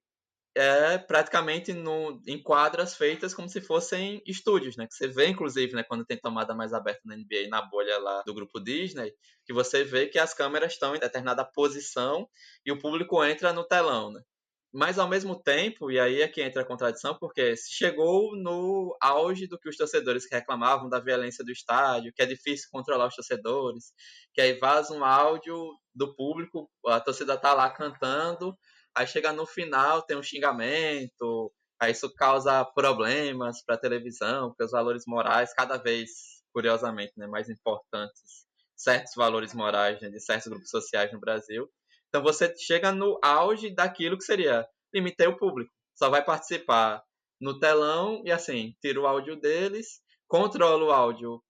praticamente em quadras feitas como se fossem estúdios, né? Que você vê, inclusive, né, quando tem tomada mais aberta na NBA, na bolha lá do grupo Disney, que você vê que as câmeras estão em determinada posição e o público entra no telão, né? Mas ao mesmo tempo, e aí é que entra a contradição, porque chegou no auge do que os torcedores reclamavam da violência do estádio, que é difícil controlar os torcedores, que aí vaza um áudio do público, a torcida tá lá cantando, aí chega no final, tem um xingamento, aí isso causa problemas para a televisão, porque os valores morais, cada vez, curiosamente, né, mais importantes, certos valores morais, né, de certos grupos sociais no Brasil. Então você chega no auge daquilo que seria limitei o público, só vai participar no telão e assim, tira o áudio deles, controla o áudio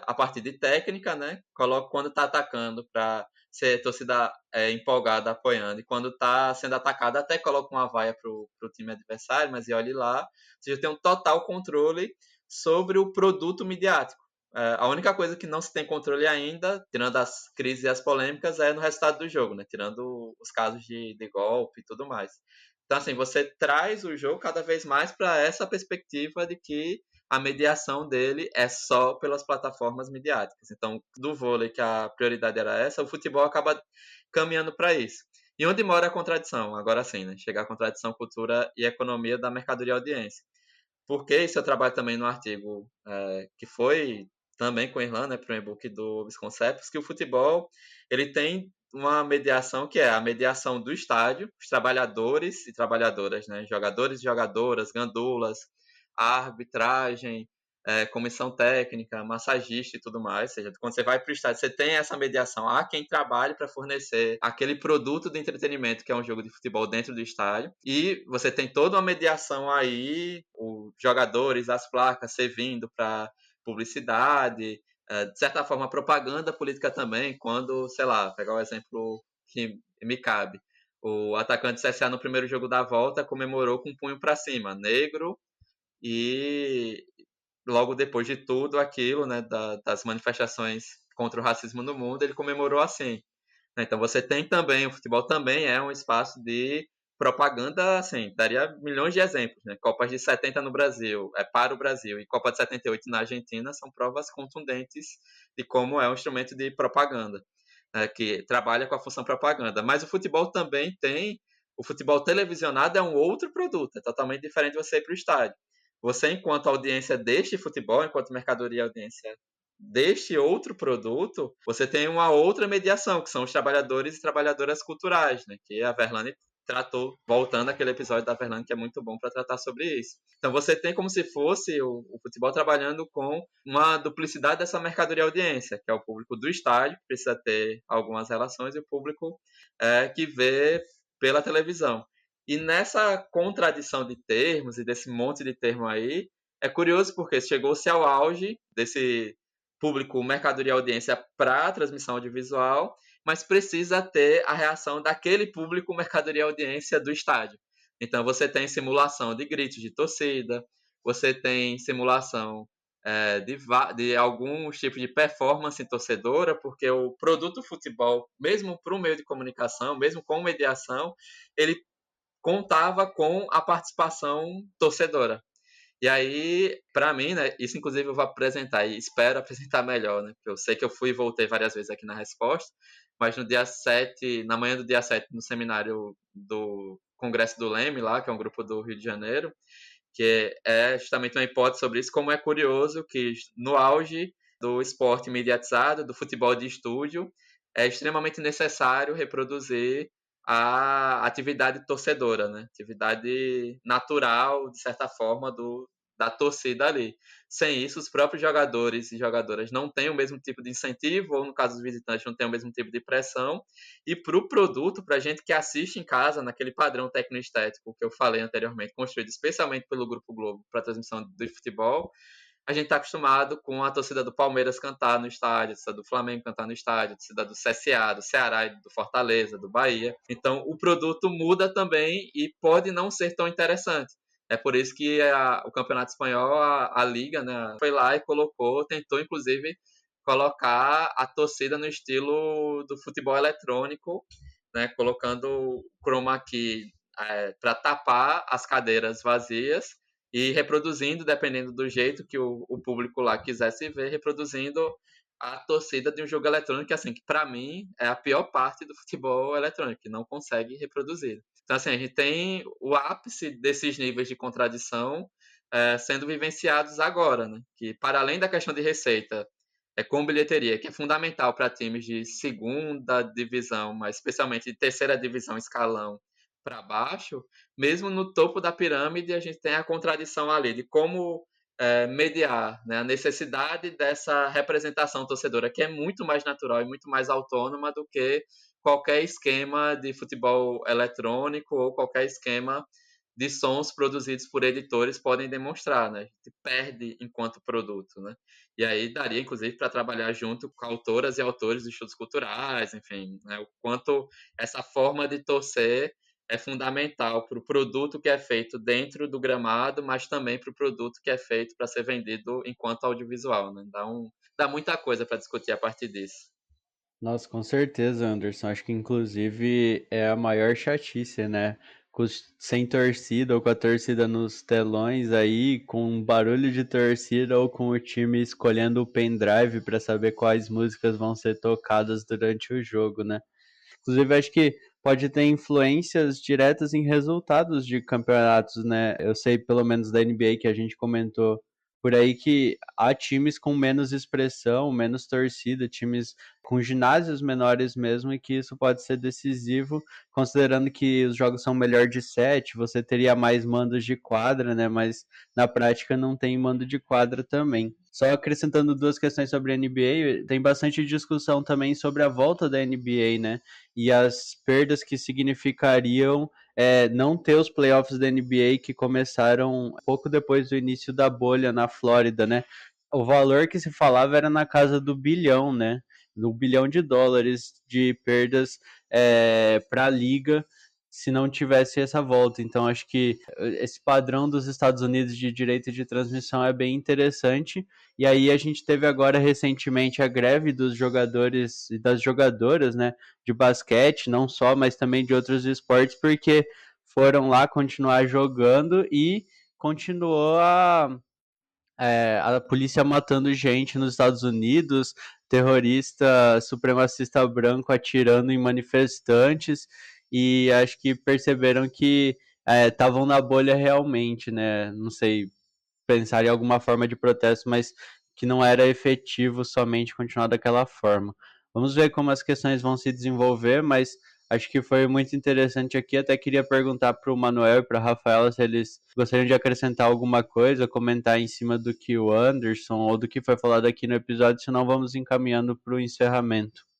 a partir de técnica, né? Coloca quando está atacando para ser torcida empolgada apoiando, e quando está sendo atacada até coloca uma vaia pro time adversário, mas e olhe lá, você já tem um total controle sobre o produto midiático. A única coisa que não se tem controle ainda, tirando as crises e as polêmicas, é no resultado do jogo, né? Tirando os casos de golpe e tudo mais. Então, assim, você traz o jogo cada vez mais para essa perspectiva de que a mediação dele é só pelas plataformas midiáticas. Então, do vôlei, que a prioridade era essa, o futebol acaba caminhando para isso. E onde mora a contradição? Agora sim, né? Chegar à contradição, cultura e economia da mercadoria e audiência. Porque isso eu trabalho também no artigo que foi também com Irlanda, né, para o e-book do Visconcepts, que o futebol ele tem uma mediação que é a mediação do estádio, os trabalhadores e trabalhadoras, né, jogadores e jogadoras, gandulas, a arbitragem, comissão técnica, massagista e tudo mais. Ou seja, quando você vai para o estádio, você tem essa mediação. Há quem trabalhe para fornecer aquele produto de entretenimento que é um jogo de futebol dentro do estádio. E você tem toda uma mediação aí, os jogadores, as placas servindo para publicidade, de certa forma, propaganda política também, quando, sei lá, pegar o exemplo que me cabe. O atacante do CSA no primeiro jogo da volta comemorou com o punho para cima, negro, e logo depois de tudo aquilo, né, das manifestações contra o racismo no mundo, ele comemorou assim. Então você tem também, o futebol também é um espaço de propaganda, assim, daria milhões de exemplos, né? Copas de 70 no Brasil, para o Brasil, e Copa de 78 na Argentina são provas contundentes de como é um instrumento de propaganda, né, que trabalha com a função propaganda. Mas o futebol também tem, o futebol televisionado é um outro produto, é totalmente diferente de você ir para o estádio. Você, enquanto audiência deste futebol, enquanto mercadoria e audiência deste outro produto, você tem uma outra mediação, que são os trabalhadores e trabalhadoras culturais, né? Que a Verlane tratou, voltando àquele episódio da Verlane, que é muito bom para tratar sobre isso. Então você tem como se fosse o futebol trabalhando com uma duplicidade dessa mercadoria e audiência, que é o público do estádio, que precisa ter algumas relações, e o público que vê pela televisão. E nessa contradição de termos e desse monte de termo aí, é curioso porque chegou-se ao auge desse público, mercadoria e audiência para a transmissão audiovisual, mas precisa ter a reação daquele público, mercadoria e audiência do estádio. Então você tem simulação de gritos de torcida, você tem simulação de alguns tipos de performance torcedora, porque o produto futebol, mesmo para o meio de comunicação, mesmo com mediação, ele contava com a participação torcedora. E aí, para mim, né, isso inclusive eu vou apresentar e espero apresentar melhor, né? Porque eu sei que eu fui e voltei várias vezes aqui na resposta, mas no dia 7, na manhã do dia 7, no seminário do Congresso do Leme, lá, que é um grupo do Rio de Janeiro, que é justamente uma hipótese sobre isso, como é curioso que no auge do esporte mediatizado, do futebol de estúdio, é extremamente necessário reproduzir a atividade torcedora, né? Atividade natural, de certa forma, da torcida ali. Sem isso, os próprios jogadores e jogadoras não têm o mesmo tipo de incentivo, ou no caso dos visitantes, não têm o mesmo tipo de pressão. E para o produto, para a gente que assiste em casa, naquele padrão técnico-estético que eu falei anteriormente, construído especialmente pelo Grupo Globo para a transmissão do futebol, a gente está acostumado com a torcida do Palmeiras cantar no estádio, a torcida do Flamengo cantar no estádio, a torcida do CSA, do Ceará, do Fortaleza, do Bahia. Então, o produto muda também e pode não ser tão interessante. É por isso que o Campeonato Espanhol, a Liga, né, foi lá e colocou, tentou inclusive colocar a torcida no estilo do futebol eletrônico, né, colocando chroma key para tapar as cadeiras vazias e reproduzindo, dependendo do jeito que o público lá quisesse ver, reproduzindo a torcida de um jogo eletrônico, assim, que para mim é a pior parte do futebol eletrônico, que não consegue reproduzir. Então, assim, a gente tem o ápice desses níveis de contradição sendo vivenciados agora, né? Que para além da questão de receita, com bilheteria, que é fundamental para times de segunda divisão, mas especialmente de terceira divisão, escalão para baixo, mesmo no topo da pirâmide, a gente tem a contradição ali de como mediar, né, a necessidade dessa representação torcedora, que é muito mais natural e muito mais autônoma do que qualquer esquema de futebol eletrônico ou qualquer esquema de sons produzidos por editores podem demonstrar, né? A gente perde enquanto produto, né? E aí daria, inclusive, para trabalhar junto com autoras e autores de estudos culturais, enfim, né? O quanto essa forma de torcer é fundamental para o produto que é feito dentro do gramado, mas também para o produto que é feito para ser vendido enquanto audiovisual, né? Dá muita coisa para discutir a partir disso. Nossa, com certeza, Anderson. Acho que inclusive é a maior chatice, né? Sem torcida ou com a torcida nos telões aí, com barulho de torcida ou com o time escolhendo o pendrive para saber quais músicas vão ser tocadas durante o jogo, né? Inclusive, acho que pode ter influências diretas em resultados de campeonatos, né? Eu sei, pelo menos da NBA, que a gente comentou por aí que há times com menos expressão, menos torcida, times com ginásios menores mesmo, e que isso pode ser decisivo, considerando que os jogos são melhor de 7, você teria mais mandos de quadra, né? Mas na prática não tem mando de quadra também. Só acrescentando duas questões sobre a NBA, tem bastante discussão também sobre a volta da NBA, né? E as perdas que significariam não ter os playoffs da NBA que começaram pouco depois do início da bolha na Flórida, né? O valor que se falava era na casa do bilhão, né? Do bilhão de dólares de perdas para a liga se não tivesse essa volta. Então, acho que esse padrão dos Estados Unidos de direito de transmissão é bem interessante. E aí a gente teve agora recentemente a greve dos jogadores e das jogadoras, né, de basquete, não só, mas também de outros esportes, porque foram lá continuar jogando e continuou a polícia matando gente nos Estados Unidos, terrorista supremacista branco atirando em manifestantes, e acho que perceberam que estavam na bolha realmente, né? Não sei, pensar em alguma forma de protesto, mas que não era efetivo somente continuar daquela forma. Vamos ver como as questões vão se desenvolver, mas acho que foi muito interessante aqui. Até queria perguntar para o Manuel e para a Rafaela se eles gostariam de acrescentar alguma coisa, comentar em cima do que o Anderson ou do que foi falado aqui no episódio, senão vamos encaminhando para o encerramento.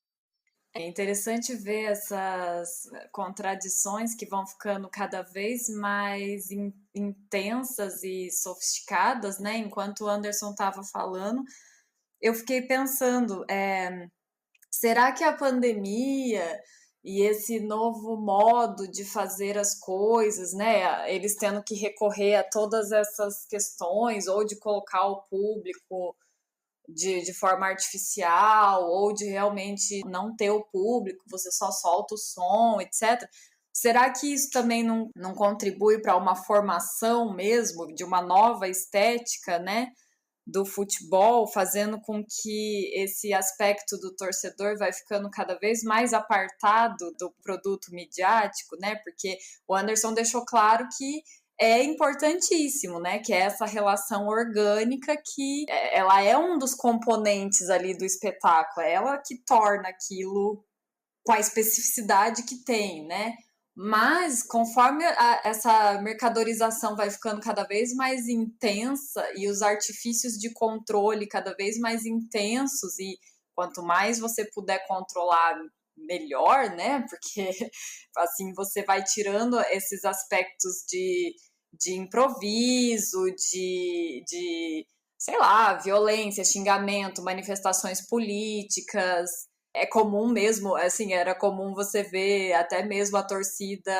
É interessante ver essas contradições que vão ficando cada vez mais intensas e sofisticadas, né? Enquanto o Anderson estava falando, eu fiquei pensando, será que a pandemia e esse novo modo de fazer as coisas, né? Eles tendo que recorrer a todas essas questões, ou de colocar o público de forma artificial, ou de realmente não ter o público, você só solta o som, etc. Será que isso também não contribui para uma formação mesmo, de uma nova estética, né, do futebol, fazendo com que esse aspecto do torcedor vai ficando cada vez mais apartado do produto midiático, né? Porque o Anderson deixou claro que é importantíssimo, né? Que é essa relação orgânica que ela é um dos componentes ali do espetáculo, é ela que torna aquilo com a especificidade que tem, né? Mas conforme essa mercadorização vai ficando cada vez mais intensa e os artifícios de controle cada vez mais intensos, e quanto mais você puder controlar, melhor, né? Porque assim você vai tirando esses aspectos de improviso, sei lá, violência, xingamento, manifestações políticas. É comum mesmo, assim, era comum você ver até mesmo a torcida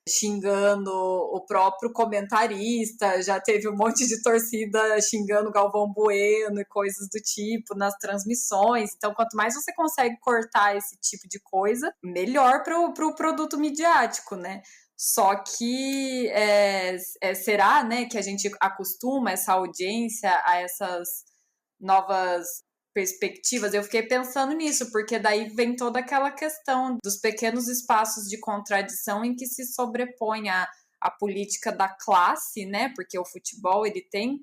xingando o próprio comentarista, já teve um monte de torcida xingando Galvão Bueno e coisas do tipo nas transmissões. Então, quanto mais você consegue cortar esse tipo de coisa, melhor para o produto midiático, né? Só que será, né, que a gente acostuma essa audiência a essas novas perspectivas? Eu fiquei pensando nisso, porque daí vem toda aquela questão dos pequenos espaços de contradição em que se sobrepõe a política da classe, né? Porque o futebol ele tem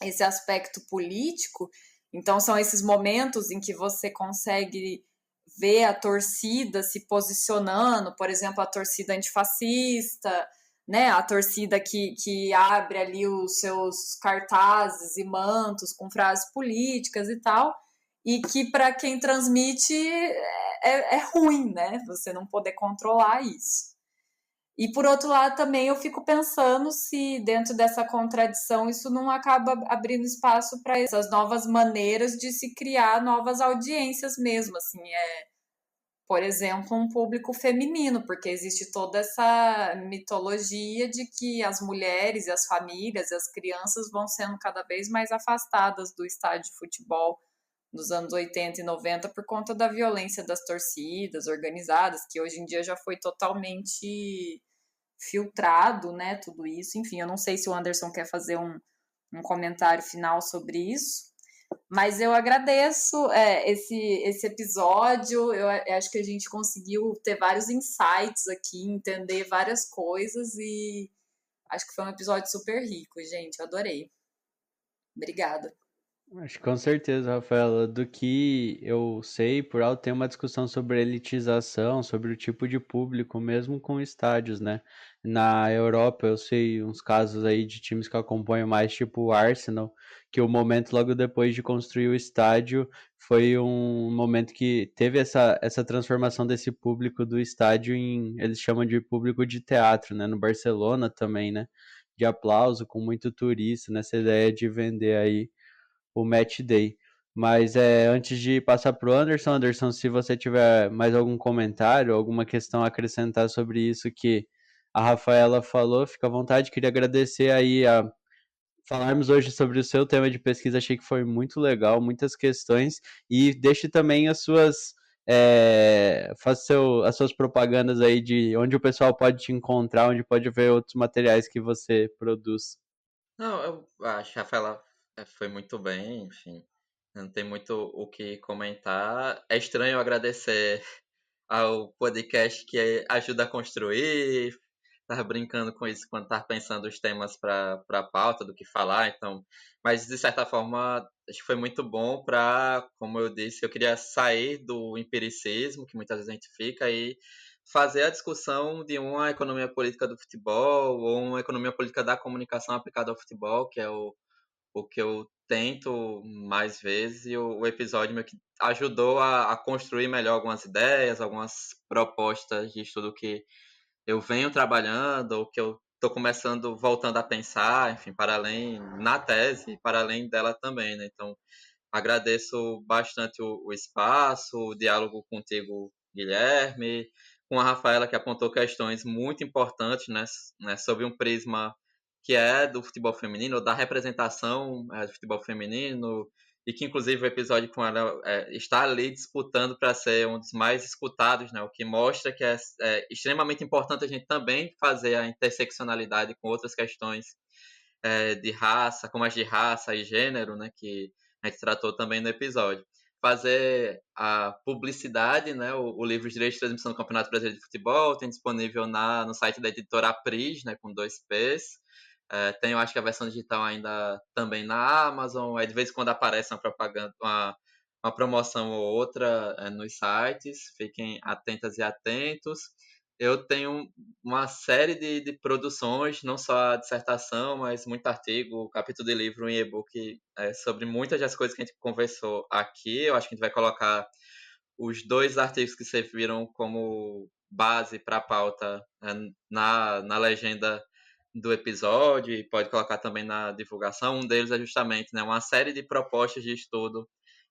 esse aspecto político, então são esses momentos em que você consegue ver a torcida se posicionando, por exemplo, a torcida antifascista, né, a torcida que abre ali os seus cartazes e mantos com frases políticas e tal, e que para quem transmite é ruim, né, você não poder controlar isso. E por outro lado também eu fico pensando se dentro dessa contradição isso não acaba abrindo espaço para essas novas maneiras de se criar novas audiências mesmo, assim, por exemplo, um público feminino, porque existe toda essa mitologia de que as mulheres e as famílias e as crianças vão sendo cada vez mais afastadas do estádio de futebol nos anos 80 e 90 por conta da violência das torcidas organizadas, que hoje em dia já foi totalmente filtrado, né, tudo isso. Enfim, eu não sei se o Anderson quer fazer um comentário final sobre isso, mas eu agradeço esse episódio. Eu acho que a gente conseguiu ter vários insights aqui, entender várias coisas, e acho que foi um episódio super rico, gente. Eu adorei. Obrigada. Acho que com certeza, Rafaela. Do que eu sei, por alto tem uma discussão sobre elitização, sobre o tipo de público, mesmo com estádios, né? Na Europa, eu sei uns casos aí de times que eu acompanho mais, tipo o Arsenal, que o momento logo depois de construir o estádio foi um momento que teve essa transformação desse público do estádio em, eles chamam de público de teatro, né? No Barcelona também, né? De aplauso, com muito turista, nessa ideia de vender aí o match day. Mas antes de passar para o Anderson, Anderson, se você tiver mais algum comentário, alguma questão a acrescentar sobre isso que a Rafaela falou, fica à vontade. Queria agradecer aí a falarmos hoje sobre o seu tema de pesquisa. Achei que foi muito legal, muitas questões. E deixe também as suas. Faça as suas propagandas aí de onde o pessoal pode te encontrar, onde pode ver outros materiais que você produz. Não, eu acho que a Rafaela foi muito bem, enfim. Não tem muito o que comentar. É estranho eu agradecer ao podcast que ajuda a construir. Tava brincando com isso quando tava pensando os temas para pauta, do que falar, então. Mas de certa forma, acho que foi muito bom para, como eu disse, eu queria sair do empiricismo, que muitas vezes a gente fica, e fazer a discussão de uma economia política do futebol ou uma economia política da comunicação aplicada ao futebol, que é o que eu tento mais vezes, e o episódio meio que ajudou a construir melhor algumas ideias, algumas propostas de estudo que eu venho trabalhando, ou que eu estou começando, voltando a pensar, enfim, para além, na tese, para além dela também, né? Então, agradeço bastante o espaço, o diálogo contigo, Guilherme, com a Rafaela, que apontou questões muito importantes, né, sobre um prisma que é do futebol feminino, da representação do futebol feminino, e que inclusive o episódio com ela está ali disputando para ser um dos mais escutados, né, o que mostra que é extremamente importante a gente também fazer a interseccionalidade com outras questões de raça, como as de raça e gênero, né, que a gente tratou também no episódio. Fazer a publicidade, né, o livro de Direito de Transmissão do Campeonato Brasileiro de Futebol, tem disponível no site da editora Apris, né, com 2 P's. Tem, eu acho que a versão digital ainda também na Amazon. De vez em quando aparece uma propaganda, uma promoção ou outra nos sites. Fiquem atentas e atentos. Eu tenho uma série de produções, não só a dissertação, mas muito artigo, capítulo de livro em e-book sobre muitas das coisas que a gente conversou aqui. Eu acho que a gente vai colocar os 2 artigos que serviram como base para a pauta na legenda do episódio, e pode colocar também na divulgação. Um deles é justamente, né, uma série de propostas de estudo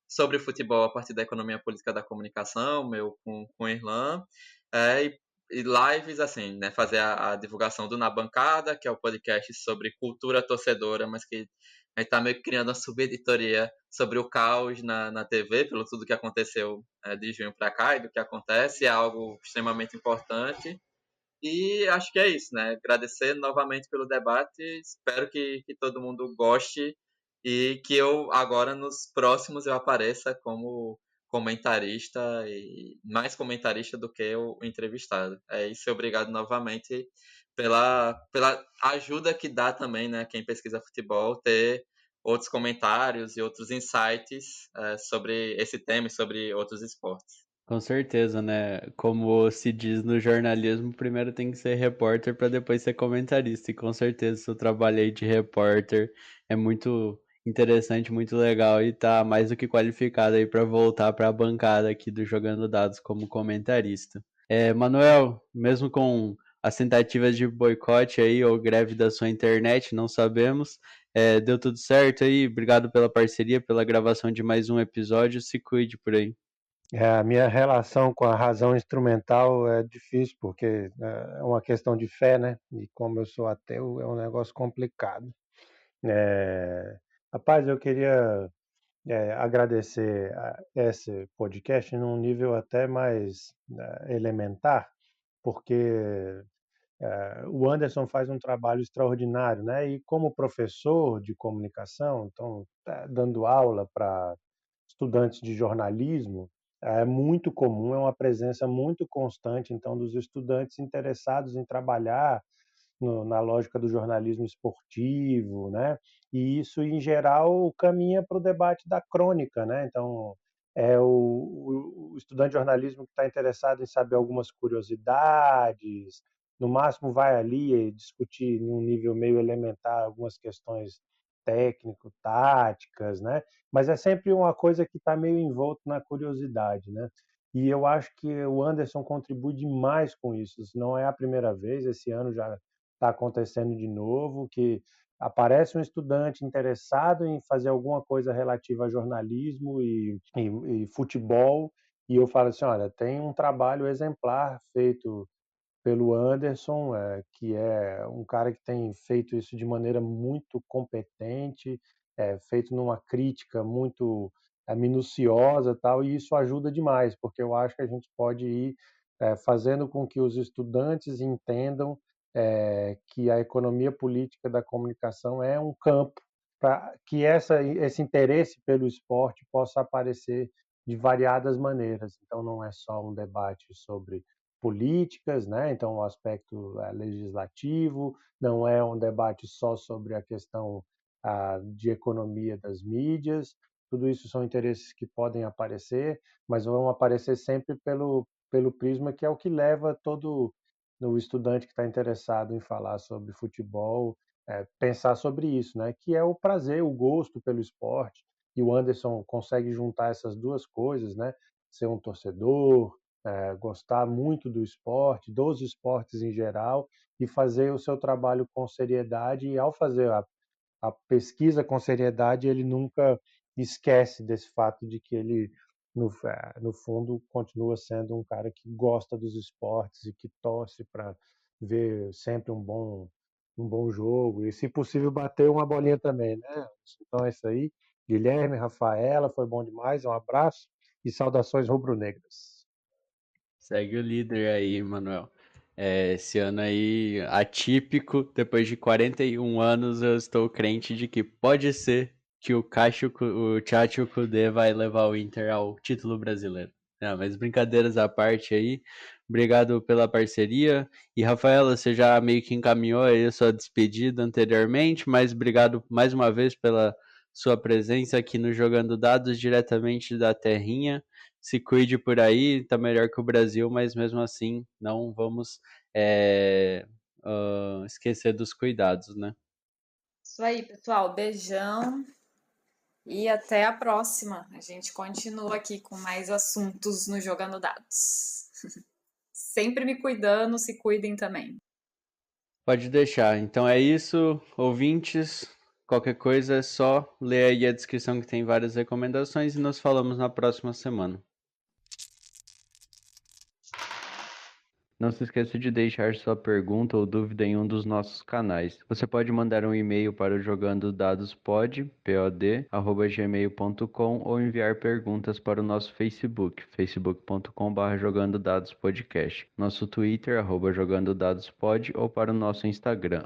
sobre futebol a partir da economia política da comunicação, meu com o Irlan, e lives, assim, né, fazer a divulgação do Na Bancada, que é o podcast sobre cultura torcedora, mas que a gente tá meio que criando uma subeditoria sobre o caos na TV, pelo tudo que aconteceu de junho para cá e do que acontece, é algo extremamente importante. E acho que é isso, né? Agradecer novamente pelo debate, espero que todo mundo goste e que eu agora nos próximos eu apareça como comentarista, e mais comentarista do que o entrevistado. É isso, obrigado novamente pela ajuda que dá também, né, quem pesquisa futebol, ter outros comentários e outros insights sobre esse tema e sobre outros esportes. Com certeza, né? Como se diz no jornalismo, primeiro tem que ser repórter para depois ser comentarista. E com certeza, seu trabalho aí de repórter é muito interessante, muito legal e tá mais do que qualificado aí para voltar para a bancada aqui do Jogando Dados como comentarista. Manuel, mesmo com as tentativas de boicote aí ou greve da sua internet, não sabemos, deu tudo certo aí. Obrigado pela parceria, pela gravação de mais um episódio. Se cuide por aí. A minha relação com a razão instrumental é difícil, porque é uma questão de fé, né? E como eu sou ateu, é um negócio complicado. Rapaz, eu queria agradecer esse podcast num nível até mais elementar, porque o Anderson faz um trabalho extraordinário, né? E como professor de comunicação, então tá dando aula para estudantes de jornalismo, é muito comum, é uma presença muito constante, então, dos estudantes interessados em trabalhar na lógica do jornalismo esportivo, né? E isso, em geral, caminha para o debate da crônica, né? Então, é o estudante de jornalismo que está interessado em saber algumas curiosidades, no máximo vai ali e discutir num nível meio elementar algumas questões técnico-táticas, né? Mas é sempre uma coisa que está meio envolto na curiosidade, né? E eu acho que o Anderson contribui demais com isso. Não é a primeira vez, esse ano já está acontecendo de novo, que aparece um estudante interessado em fazer alguma coisa relativa a jornalismo e futebol, e eu falo assim, olha, tem um trabalho exemplar feito pelo Anderson, que é um cara que tem feito isso de maneira muito competente, feito numa crítica muito minuciosa, tal, e isso ajuda demais, porque eu acho que a gente pode ir fazendo com que os estudantes entendam que a economia política da comunicação é um campo para que esse interesse pelo esporte possa aparecer de variadas maneiras. Então, não é só um debate sobre políticas, né? Então o aspecto legislativo, não é um debate só sobre a questão de economia das mídias, tudo isso são interesses que podem aparecer, mas vão aparecer sempre pelo prisma que é o que leva todo o estudante que está interessado em falar sobre futebol, pensar sobre isso, né? Que é o prazer, o gosto pelo esporte, e o Anderson consegue juntar essas duas coisas, né? Ser um torcedor, gostar muito do esporte, dos esportes em geral, e fazer o seu trabalho com seriedade. E ao fazer a pesquisa com seriedade, ele nunca esquece desse fato de que ele, no fundo, continua sendo um cara que gosta dos esportes e que torce para ver sempre um bom jogo e, se possível, bater uma bolinha também, né? Então é isso aí. Guilherme, Rafaela, foi bom demais. Um abraço e saudações rubro-negras. Segue o líder aí, Manuel. Esse ano aí, atípico, depois de 41 anos, eu estou crente de que pode ser que o Tchatcho Kudê vai levar o Inter ao título brasileiro. Não, mas brincadeiras à parte aí, obrigado pela parceria. E, Rafaela, você já meio que encaminhou aí a sua despedida anteriormente, mas obrigado mais uma vez pela sua presença aqui no Jogando Dados diretamente da terrinha. Se cuide por aí, tá melhor que o Brasil, mas mesmo assim não vamos esquecer dos cuidados, né? Isso aí, pessoal. Beijão e até a próxima. A gente continua aqui com mais assuntos no Jogando Dados. Sempre me cuidando, se cuidem também. Pode deixar. Então é isso, ouvintes. Qualquer coisa é só ler aí a descrição que tem várias recomendações e nos falamos na próxima semana. Não se esqueça de deixar sua pergunta ou dúvida em um dos nossos canais. Você pode mandar um e-mail para o jogandodadspod@gmail.com ou enviar perguntas para o nosso Facebook, facebook.com/jogandodadospodcast, nosso Twitter, @jogandodadospod, ou para o nosso Instagram,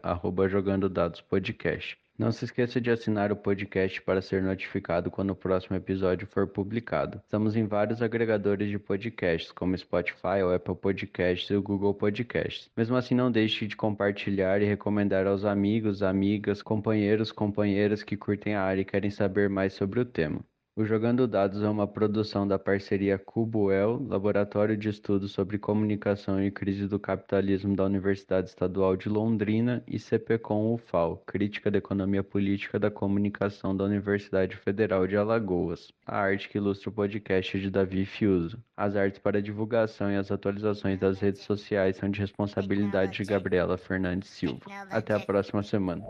@jogandodadospodcast. Não se esqueça de assinar o podcast para ser notificado quando o próximo episódio for publicado. Estamos em vários agregadores de podcasts, como Spotify, o Apple Podcasts e o Google Podcasts. Mesmo assim, não deixe de compartilhar e recomendar aos amigos, amigas, companheiros, companheiras que curtem a área e querem saber mais sobre o tema. O Jogando Dados é uma produção da parceria Cubo-El, Laboratório de Estudos sobre Comunicação e Crise do Capitalismo da Universidade Estadual de Londrina, e CPCom-UFAL, Crítica da Economia Política da Comunicação da Universidade Federal de Alagoas. A arte que ilustra o podcast é de Davi Fiuso. As artes para divulgação e as atualizações das redes sociais são de responsabilidade de Gabriela Fernandes Silva. Até a próxima semana.